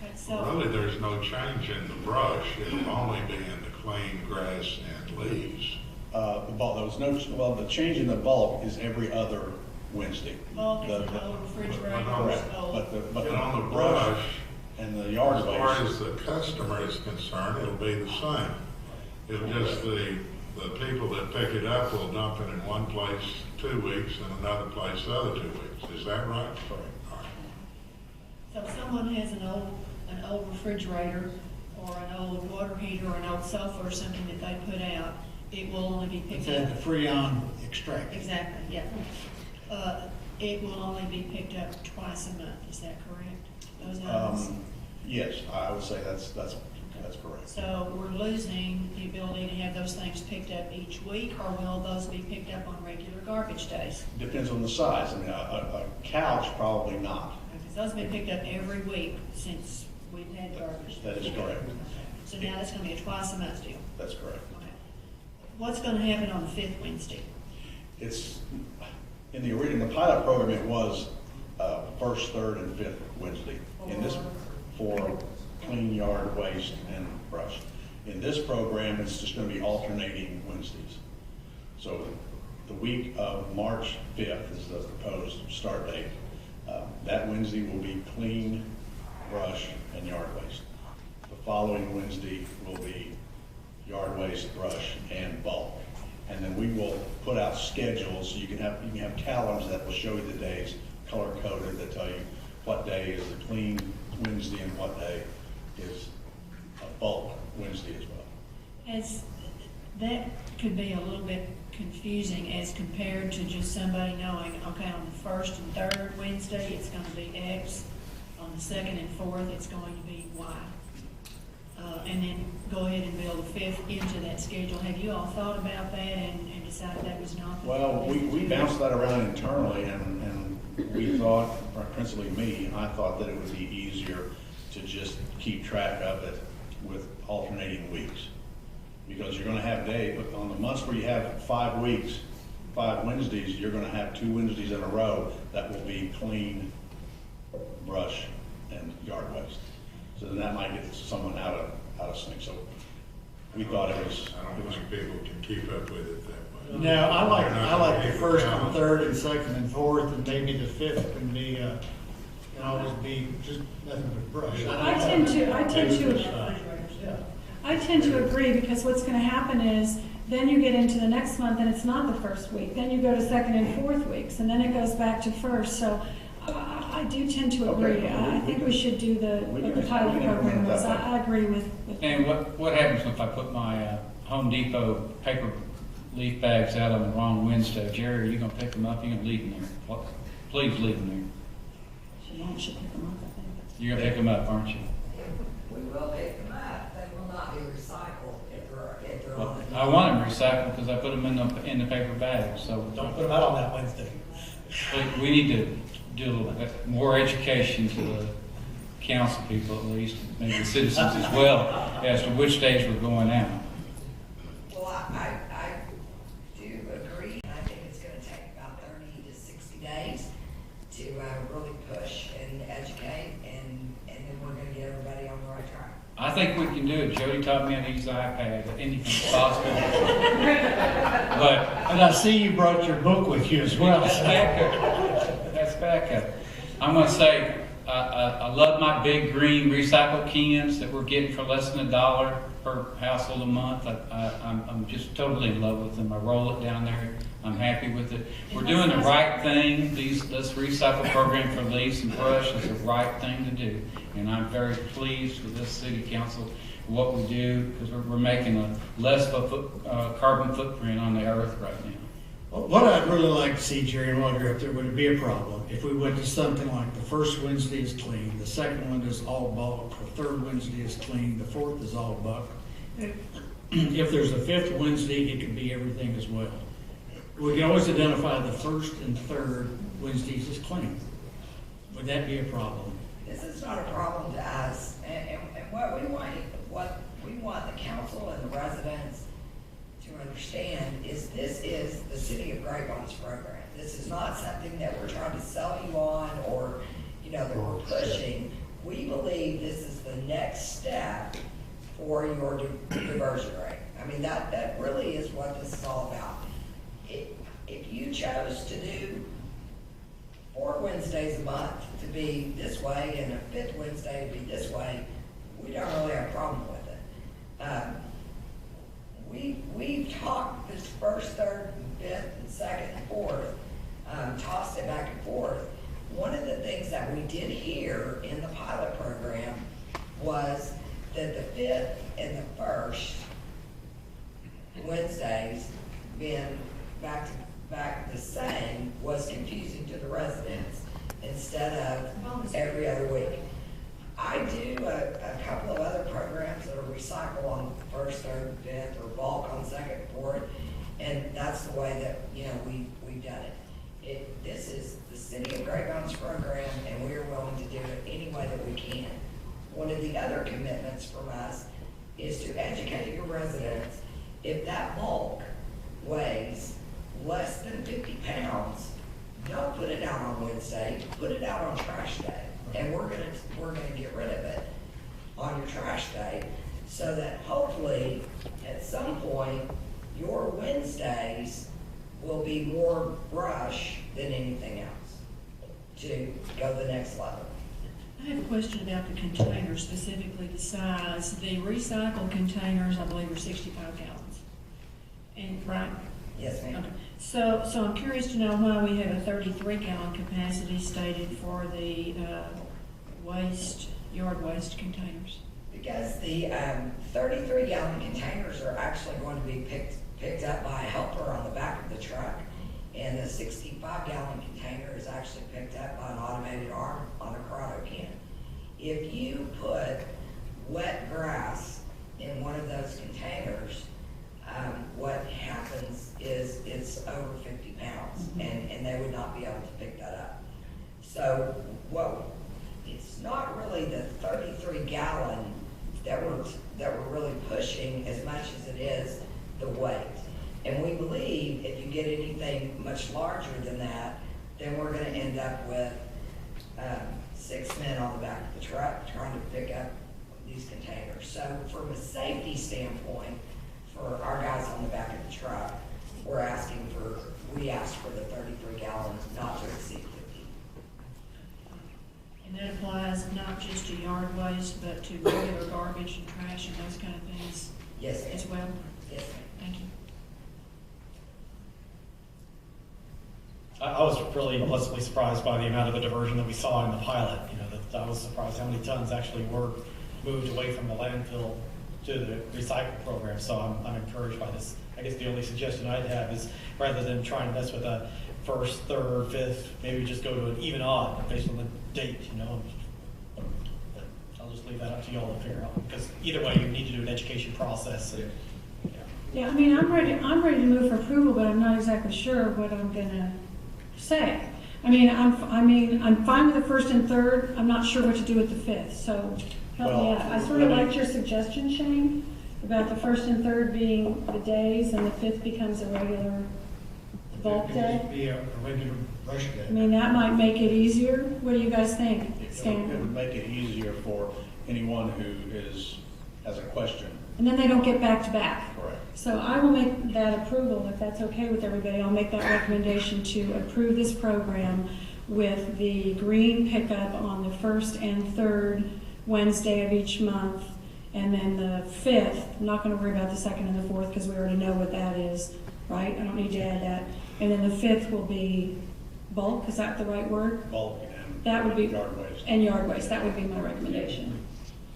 Okay, so, Really, there's no change in the brush. It'll only be in the clean grass and leaves. The bulk, there was no, well, the change in the bulk is every other Wednesday. bulk is The- an old refrigerator, Correct, old. but And on the the brush brush, and the yard as far waste, as the customer is concerned, it'll be the same. It'll just the people that pick it up will dump it in one place 2 weeks and another place the other 2 weeks. Is that right? correct. All right. So if someone has an old refrigerator or an old water heater or an old sofa or something that they put out, it will only be It's picked at up. the Freon extract. Exactly, yeah. It will only be picked up twice a month, is that correct? Those items? Yes, I would say that's correct. So we're losing the ability to have those things picked up each week, or will those be picked up on regular garbage days? Depends on the size. I mean, a couch, probably not. Because those have been picked up every week since we've had garbage. That is correct. So now that's gonna be a twice a month deal. That's correct. Okay. What's gonna happen on the fifth Wednesday? It's, in the original, the pilot program, it was first, third, and fifth Wednesday. In this, for clean yard waste and brush. In this program, it's just gonna be alternating Wednesdays. So the week of March 5th is the proposed start date. That Wednesday will be clean, brush, and yard waste. The following Wednesday will be yard waste, brush, and bulk. And then we will put out schedules, so you can have calendars that will show you the days, color coded, that tell you what day is a clean Wednesday and what day is a bulk Wednesday as well. That could be a little bit confusing as compared to just somebody knowing, okay, on the first and third Wednesday, it's gonna be X. On the second and fourth, it's going to be Y. And then go ahead and build a fifth into that schedule. Have you all thought about that and decided that was not the? Well, we bounced that around internally, and we thought, or principally me, I thought that it would be easier to just keep track of it with alternating weeks. Because you're gonna have days, on the months where you have 5 weeks, 5 Wednesdays, you're gonna have 2 Wednesdays in a row that will be clean, brush, and yard waste. So then that might get someone out of sync. So we thought it was. I don't think people can keep up with it that way. No, I like They're not the gonna first keep and count. third and second and fourth, and maybe the fifth can be, can always be just nothing but brush. I tend to agree, because what's gonna happen is, then you get into the next month and it's not the first week, then you go to second and fourth weeks, and then it goes back to first, so I do tend to agree. Okay. I think we should do what the pilot we can program implement was. that. I agree with. And what happens if I put my Home Depot paper leaf bags out on the wrong Wednesday? Jerry, are you gonna pick them up? You gonna leave them there? Please leave them She should pick them up, I think. there. You're gonna pick them up, aren't you? We will pick them up. They will not be recycled if they're Well, on it. I want them recycled because I put them in the paper bags, so. Don't put them out on that Wednesday. We need to do a little bit more education to the council people at least, maybe the citizens as well, as to which days we're going out. Well, I do agree. I think it's gonna take about 30 to 60 days to really push and educate, and then we're gonna get everybody on the right track. I think we can do it. Jody taught me how to use iPad. Anything's possible. But And I see you brought your book with you as well. that's backup. That's backup. I'm gonna say, I love my big green recycled cans that we're getting for less than $1 per household a month. I'm just totally in love with them. I roll it down there. I'm happy with it. We're doing the right thing. This recycle program for leaves and brush is the right thing to do. And I'm very pleased with this city council, what we do, because we're making a less of a carbon footprint on the earth right now. What I'd really like to see, Jerry, and while you're up there, would it be a problem if we went to something like the first Wednesday is clean, the second one is all bulk, the third Wednesday is clean, the fourth is all bulk. If there's a fifth Wednesday, it could be everything as well. We can always identify the first and third Wednesdays is clean. Would that be a problem? This is not a problem to us, and what we want the council and the residents to understand is this is the City of Grapevine's program. This is not something that we're trying to sell you on or, that we're pushing. We believe this is the next step for your diversion rate. I mean, that really is what this is all about. If you chose to do 4 Wednesdays a month to be this way and a 5th Wednesday to be this way, we don't really have a problem with it. We've talked this 1st, 3rd, and 5th, and 2nd, and 4th, tossed it back and forth. One of the things that we did hear in the pilot program was that the 5th and the 1st Wednesdays being back the same was confusing to the residents instead of every other week. I do a couple of other programs that are recycle on 1st, 3rd, 5th, or bulk on 2nd, 4th, and that's the way that we've done it. This is the City of Grapevine's program, and we are willing to do it any way that we can. One of the other commitments from us is to educate your residents. If that bulk weighs less than 50 pounds, don't put it out on Wednesday, put it out on trash day. And we're gonna get rid of it on your trash day, so that hopefully at some point your Wednesdays will be more brush than anything else to go the next level. I have a question about the containers, specifically the size. The recycled containers, I believe, are 65 gallons. And, right? Yes, ma'am. Okay. So I'm curious to know why we have a 33-gallon capacity stated for the yard waste containers. Because the 33-gallon containers are actually going to be picked up by a helper on the back of the truck, and the 65-gallon container is actually picked up by an automated arm on a Corrado can. If you put wet grass in one of those containers, what happens is it's over 50 pounds, and they would not be able to pick that up. So it's not really the 33-gallon that we're really pushing as much as it is the weight. And we believe if you get anything much larger than that, then we're going to end up with 6 men on the back of the truck trying to pick up these containers. So from a safety standpoint, for our guys on the back of the truck, we asked for the 33-gallon, not to exceed 50. And that applies not just to yard waste, but to regular garbage and trash and those kind of things? Yes, ma'am. As well? Yes, ma'am. Thank you. I was really pleasantly surprised by the amount of the diversion that we saw in the pilot. I was surprised how many tons actually were moved away from the landfill to the recycle program. So I'm encouraged by this. I guess the only suggestion I'd have is, rather than trying to mess with a 1st, 3rd, 5th, maybe just go to an even odd based on the date. I'll just leave that up to y'all to figure out, because either way you need to do an education process. Yeah, I mean, I'm ready to move for approval, but I'm not exactly sure what I'm gonna say. I'm fine with the 1st and 3rd. I'm not sure what to do with the 5th, so help me out. I sort of liked your suggestion, Shane, about the 1st and 3rd being the days and the 5th becomes a regular bulk day. Be a regular brush day. I mean, that might make it easier. What do you guys think, Stan? It would make it easier for anyone who has a question. And then they don't get back to back. Correct. So I will make that approval, if that's okay with everybody. I'll make that recommendation to approve this program with the green pickup on the 1st and 3rd Wednesday of each month. And then the 5th, I'm not going to worry about the 2nd and the 4th because we already know what that is, right? I don't need to add that. And then the 5th will be bulk, is that the right word? Bulk and that would be, yard waste. And yard waste, that would be my recommendation.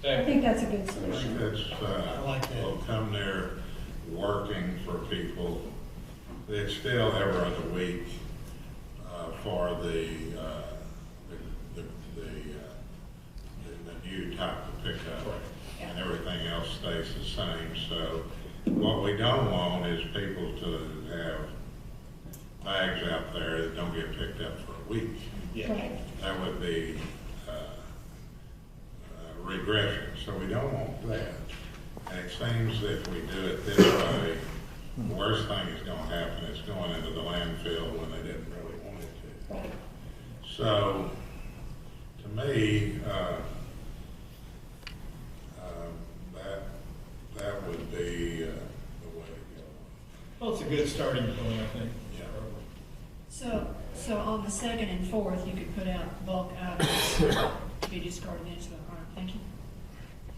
I think that's a good solution. Will come there working for people. It's still every other week for the new type of pickup, and everything else stays the same. So what we don't want is people to have bags out there that don't get picked up for a week. Yeah. Right. That would be regression, so we don't want that. And it seems that if we do it this way, the worst thing is going to happen. It's going into the landfill when they didn't really want it to. Right. So, to me, that would be the way to go. Well, it's a good starting point, I think. Yeah. So on the 2nd and 4th, you could put out bulk items to be discarded into the, all right, thank you.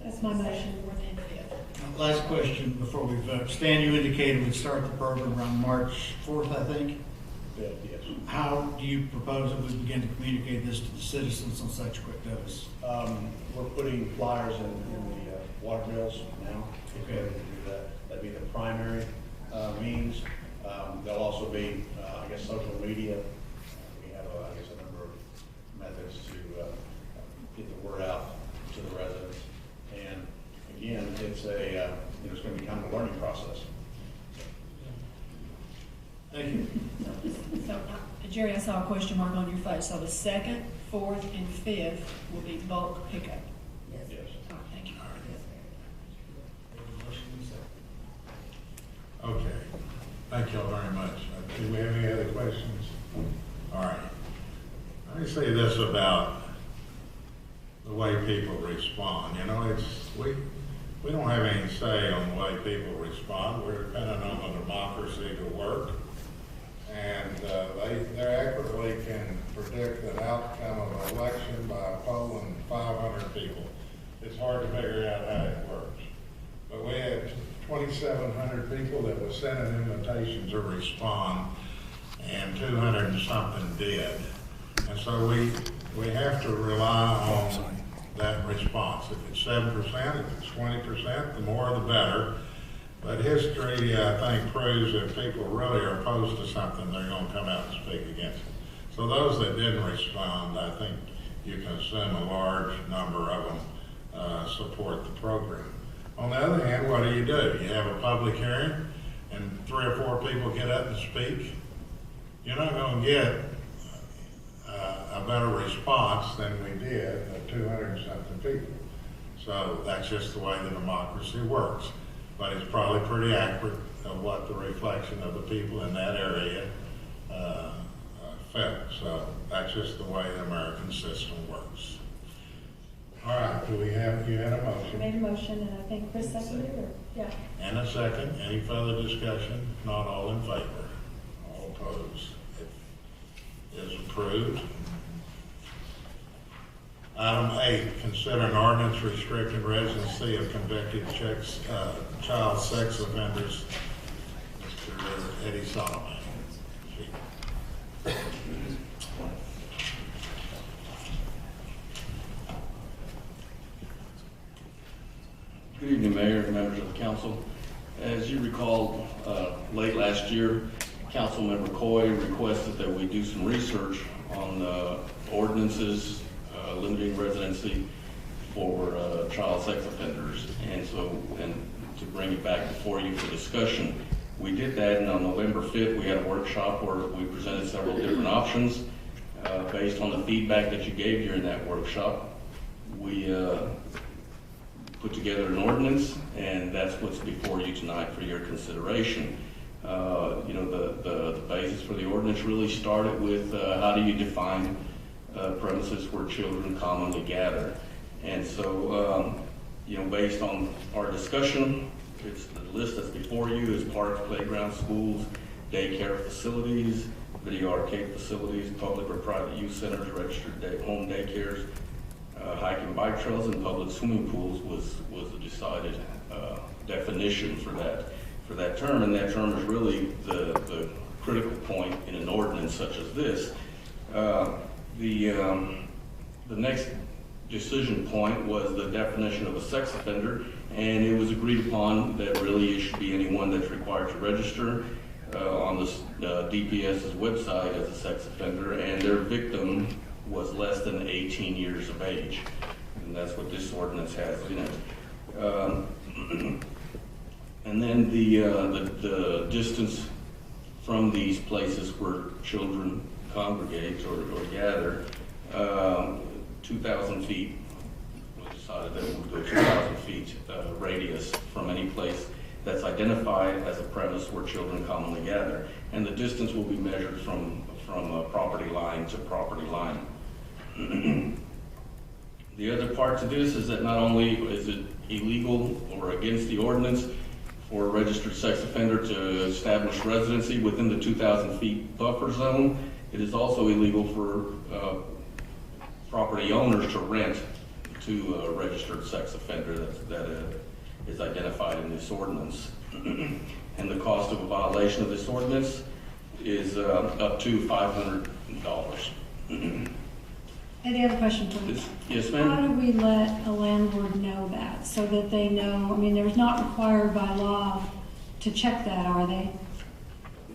That's my motion. 4th and 5th. Last question before we vote. Stan, you indicated we'd start the program around March 4th, I think. Yeah, yes. How do you propose that we begin to communicate this to the citizens on such quick notice? We're putting flyers in the water bills now. Okay. To do that. That'd be the primary means. There'll also be, I guess, social media. We have, I guess, a number of methods to get the word out to the residents. And again, it's it's going to be kind of a learning process. Thank you. So, Jerry, I saw a question mark on your face. So the 2nd, 4th, and 5th will be bulk pickup. Yes. All right, thank you. Okay. Thank you all very much. Do we have any other questions? All right. Let me say this about the way people respond. You know, we don't have any say on the way people respond. We're dependent on the democracy to work. And they accurately can predict an outcome of an election by polling 500 people. It's hard to figure out how it works. But we had 2,700 people that were sent an invitation to respond, and 200 and something did. And so we have to rely on that response. If it's 7%, if it's 20%, the more the better. But history, I think, proves that people really are opposed to something, they're going to come out and speak against it. So those that didn't respond, I think you can assume a large number of them support the program. On the other hand, what do? You have a public hearing and 3 or 4 people get up and speak. You're not going to get a better response than we did of 200 and something people. So that's just the way the democracy works. But it's probably pretty accurate of what the reflection of the people in that area felt. So that's just the way the American system works. All right, you had a I motion. made a motion, and I think Chris seconded it, or, yeah. And a second. Any further discussion? Not all in favor. All opposed. It is approved. Item 8, consider an ordinance restricting residency of convicted child sex offenders. Mr. Eddie Solomon. Good evening, Mayor and members of the council. As you recall, late last year, Councilmember Coy requested that we do some research on ordinances limiting residency for child sex offenders, and to bring it back before you for discussion. We did that, and on November 5th, we had a workshop where we presented several different options based on the feedback that you gave during that workshop. We put together an ordinance, and that's what's before you tonight for your consideration. The basis for the ordinance really started with how do you define premises where children commonly gather. And so, based on our discussion, it's the list that's before you is parks, playgrounds, schools, daycare facilities, video arcade facilities, public or private youth centers, registered home daycares, hike and bike trails, and public swimming pools was the decided definition for that term. And that term is really the critical point in an ordinance such as this. The next decision point was the definition of a sex offender, and it was agreed upon that really it should be anyone that's required to register on the DPS's website as a sex offender, and their victim was less than 18 years of age, and that's what this ordinance has in it. And then the distance from these places where children congregate or gather, 2,000 feet. We decided that we would go 2,000 feet radius from any place that's identified as a premise where children commonly gather. And the distance will be measured from property line to property line. The other part to this is that not only is it illegal or against the ordinance for a registered sex offender to establish residency within the 2,000 feet buffer zone, it is also illegal for property owners to rent to a registered sex offender that is identified in this ordinance. And the cost of a violation of this ordinance is up to $500. Any other question, please? Yes, ma'am? How do we let a landlord know that, so that they know, I mean, they're not required by law to check that, are they?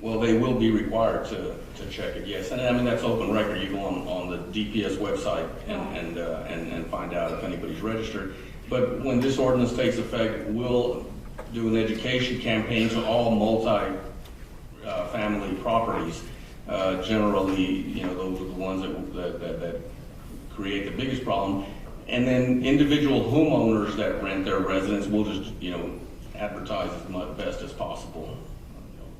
Well, they will be required to check it, yes. And I mean, that's open record. You go on the DPS website and find out if anybody's registered. But when this ordinance takes effect, we'll do an education campaign to all multi-family properties. Generally, you know, those are the ones that create the biggest problem. And then individual homeowners that rent their residence will just, you know, advertise as much best as possible.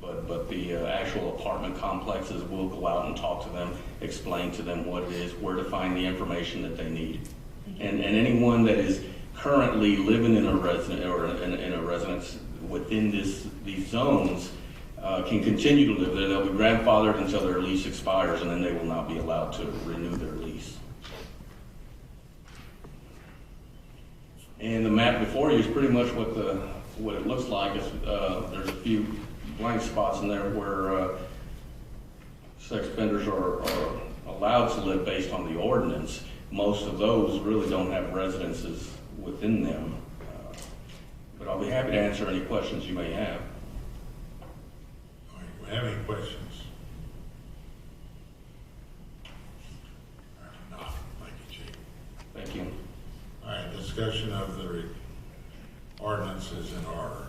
But the actual apartment complexes will go out and talk to them, explain to them what it is, where to find the information that they need. And anyone that is currently living in a residence or in a residence within these zones can continue to live there. They'll be grandfathered until their lease expires, and then they will not be allowed to renew their lease. And the map before you is pretty much what it looks like. There's a few blank spots in there where sex offenders are allowed to live based on the ordinance. Most of those really don't have residences within them. But I'll be happy to answer any questions you may have. All right, do we have any questions? No, thank you, Chief. Thank you. All right, discussion of the ordinances in order.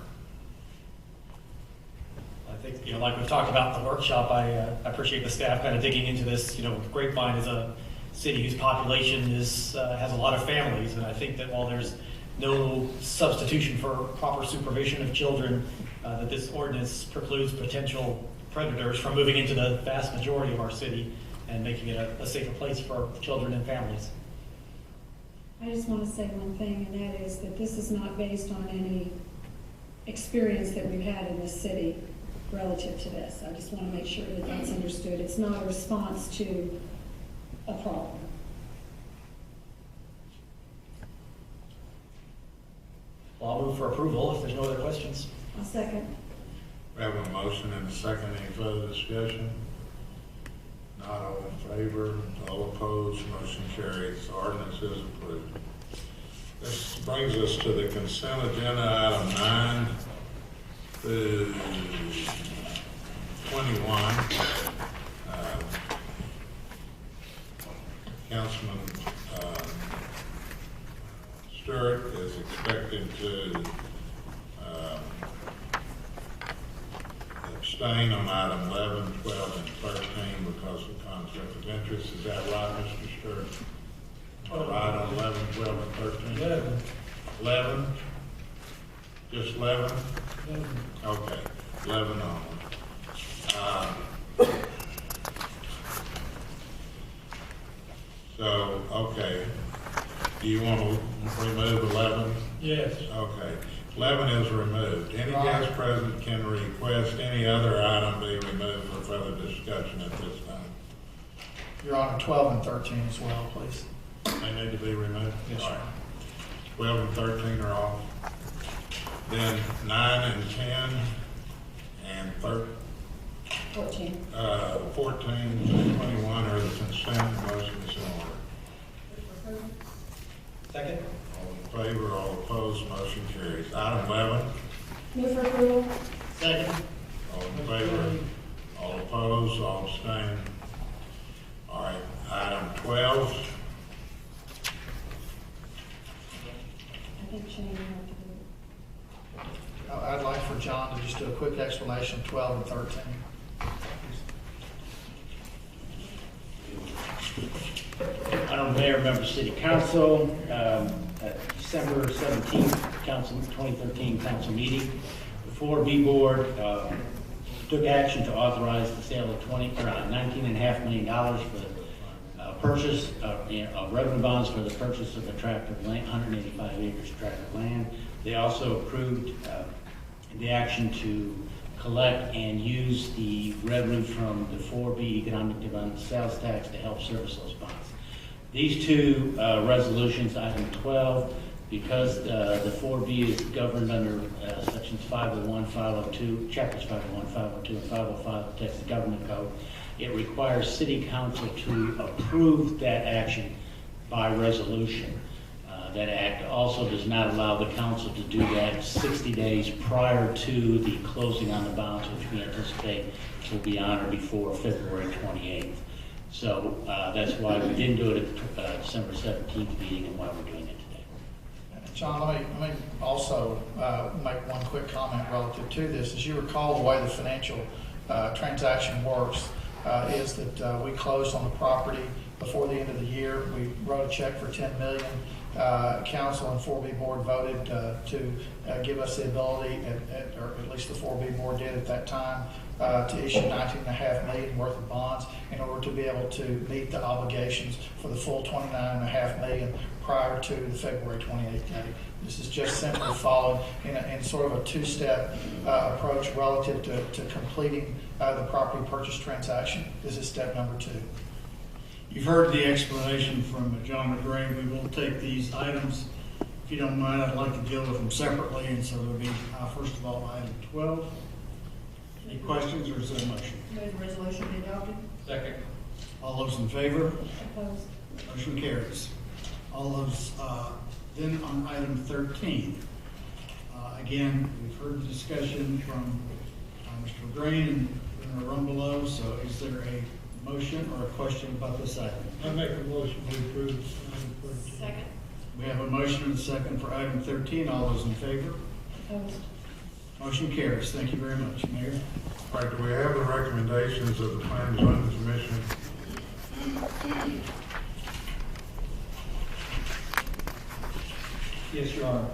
I think, you know, like we've talked about in the workshop, I appreciate the staff kind of digging into this. You know, Grapevine is a city whose population has a lot of families, and I think that while there's no substitution for proper supervision of children, that this ordinance precludes potential predators from moving into the vast majority of our city and making it a safer place for children and families. I just want to say one thing, and that is that this is not based on any experience that we've had in this city relative to this. I just want to make sure that that's understood. It's not a response to a problem. Well, I'll move for approval if there's no other questions. I'll second. We have a motion and a second. Any further discussion? Not all in favor, all opposed, motion carries. The ordinance is approved. This brings us to the consent agenda, item 9 through 21. Councilman Stewart is expected to abstain on item 11, 12, and 13 because of conflict of interest. Is that right, Mr. Stewart? Right on 11, 12, and 13? 11? Just 11? Okay, 11 on. So, okay. Do you want to remove 11? Yes. Okay. 11 is removed. Any guest present can request any other item be removed for further discussion at this time. Your Honor, 12 and 13 as well, please. They need to be removed? Yes, sir. 12 and 13 are off. Then 9 and 10 and 14 to 21 are the consent. Motion is in order. Second. All in favor, all opposed, motion carries. Item 11. Move for approval. Second. All in favor, all opposed, all abstain. All right, item 12. I think Shane will have to do it. I'd like for John to just do a quick explanation of 12 and 13. Mayor, members of City Council, at December 17th, 2013 council meeting, the 4B board took action to authorize the sale of $19.5 million for the purchase of revenue bonds for the purchase of a tract of land, 185 acres tract of land. They also approved the action to collect and use the revenue from the 4B economic development sales tax to help service those bonds. These two resolutions, item 12, because the 4B is governed under sections 501, 502, chapters 501, 502, and 505 of the Texas Government Code, it requires City Council to approve that action by resolution. That act also does not allow the council to do that 60 days prior to the closing on the bonds, which we anticipate will be on or before February 28th. So that's why we didn't do it at December 17th meeting and why we're doing it today. John, let me also make one quick comment relative to this. As you recall, the way the financial transaction works is that we closed on the property before the end of the year. We wrote a check for $10 million. Council and 4B board voted to give us the ability, or at least the 4B board did at that time, to issue $19.5 million worth of bonds in order to be able to meet the obligations for the full $29.5 million prior to the February 28th date. This is just simply followed in sort of a two-step approach relative to completing the property purchase transaction. This is step number 2. You've heard the explanation from John McGray. We will take these items. If you don't mind, I'd like to deal with them separately, and so there'll be, first of all, item 12. Any questions, or is there a motion? Move the resolution be adopted. Second. All those in favor? Opposed? Motion carries. All those, then on item 13. Again, we've heard the discussion from Mr. Green and Mr. Rumbelow, so is there a motion or a question about this item? I make a motion to approve item 13. Second. We have a motion and a second for item 13. All those in favor? Opposed? Motion carries. Thank you very much, Mayor. All right, do we have the recommendations of the Plan and Zoning Commission? Yes, Your Honor.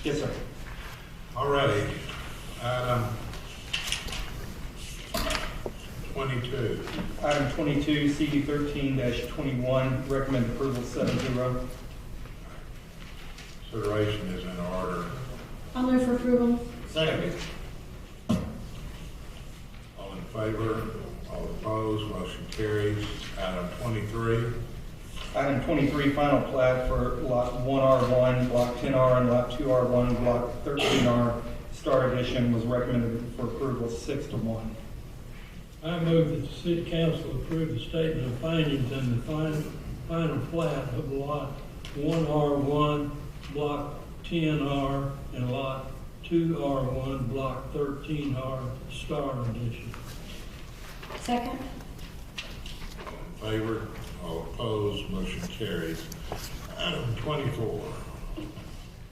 Yes, sir. All righty. Item 22. Item 22, CD 13-21, recommend approval 7-0. Consideration is in order. I'll move for approval. Second. All in favor? All opposed? Motion carries. Item 23. Item 23, final plat for Lot 1R1, Block 10R, and Lot 2R1, Block 13R, Star Edition, was recommended for approval 6-1. I move that the city council approve the statement of findings and the final plat of lot 1R1, block 10R, and lot 2R1, block 13R, Star Edition. Second. All in favor? All opposed? Motion carries. Item 24.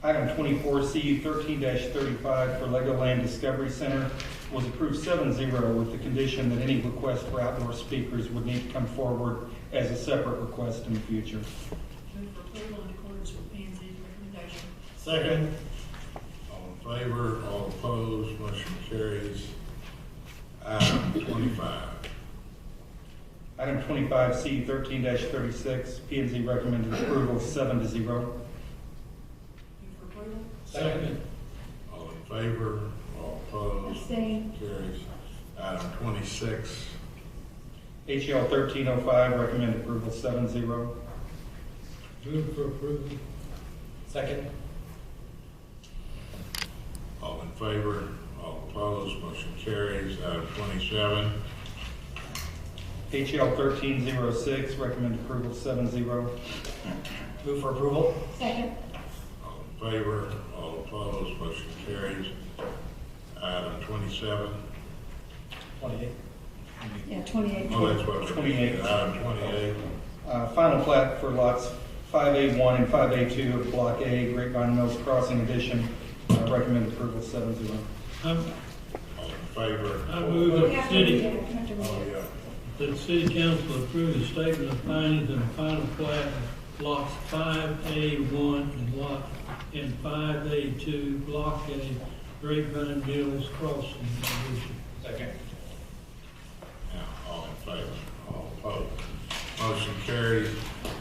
Item 24, CU 13-35 for Legoland Discovery Center was approved 7-0 with the condition that any request for outdoor speakers would need to come forward as a separate request in the future. Move for approval in accordance with P&Z's recommendation. Second. All in favor? All opposed? Motion carries. Item 25. Item 25, CU 13-36, P&Z recommended approval 7-0. Move for approval. Second. All in favor? All opposed? Abstain. Carries. Item 26. HL 1305, recommend approval 7-0. Move for approval. Second. All in favor? All opposed? Motion carries. Item 27. HL 1306, recommend approval 7-0. Move for approval. Second. All in favor? All opposed? Motion carries. Item 27. 28. Yeah, 28. Oh, that's what. 28. Item 28. Final plat for lots 5A1 and 5A2 of Block A, Grapevine Mills Crossing Edition, recommend approval 7-0. I'm- All in favor? I move We that have the to read city, it. We have to read Oh, it. yeah. that the city council approve the statement of findings and final plat of lots 5A1 and 5A2, Block A, Grapevine Mills Crossing Division. Second. Now, all in favor, all opposed. Motion carries.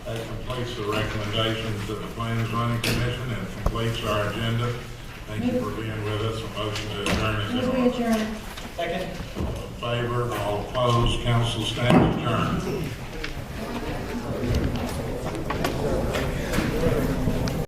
That completes the recommendations of the Plan and Zoning Commission and completes our agenda. Thank you for being with us. A motion to adjourn is in Move we order. adjourn. Second. All in favor, all opposed, council stands adjourned.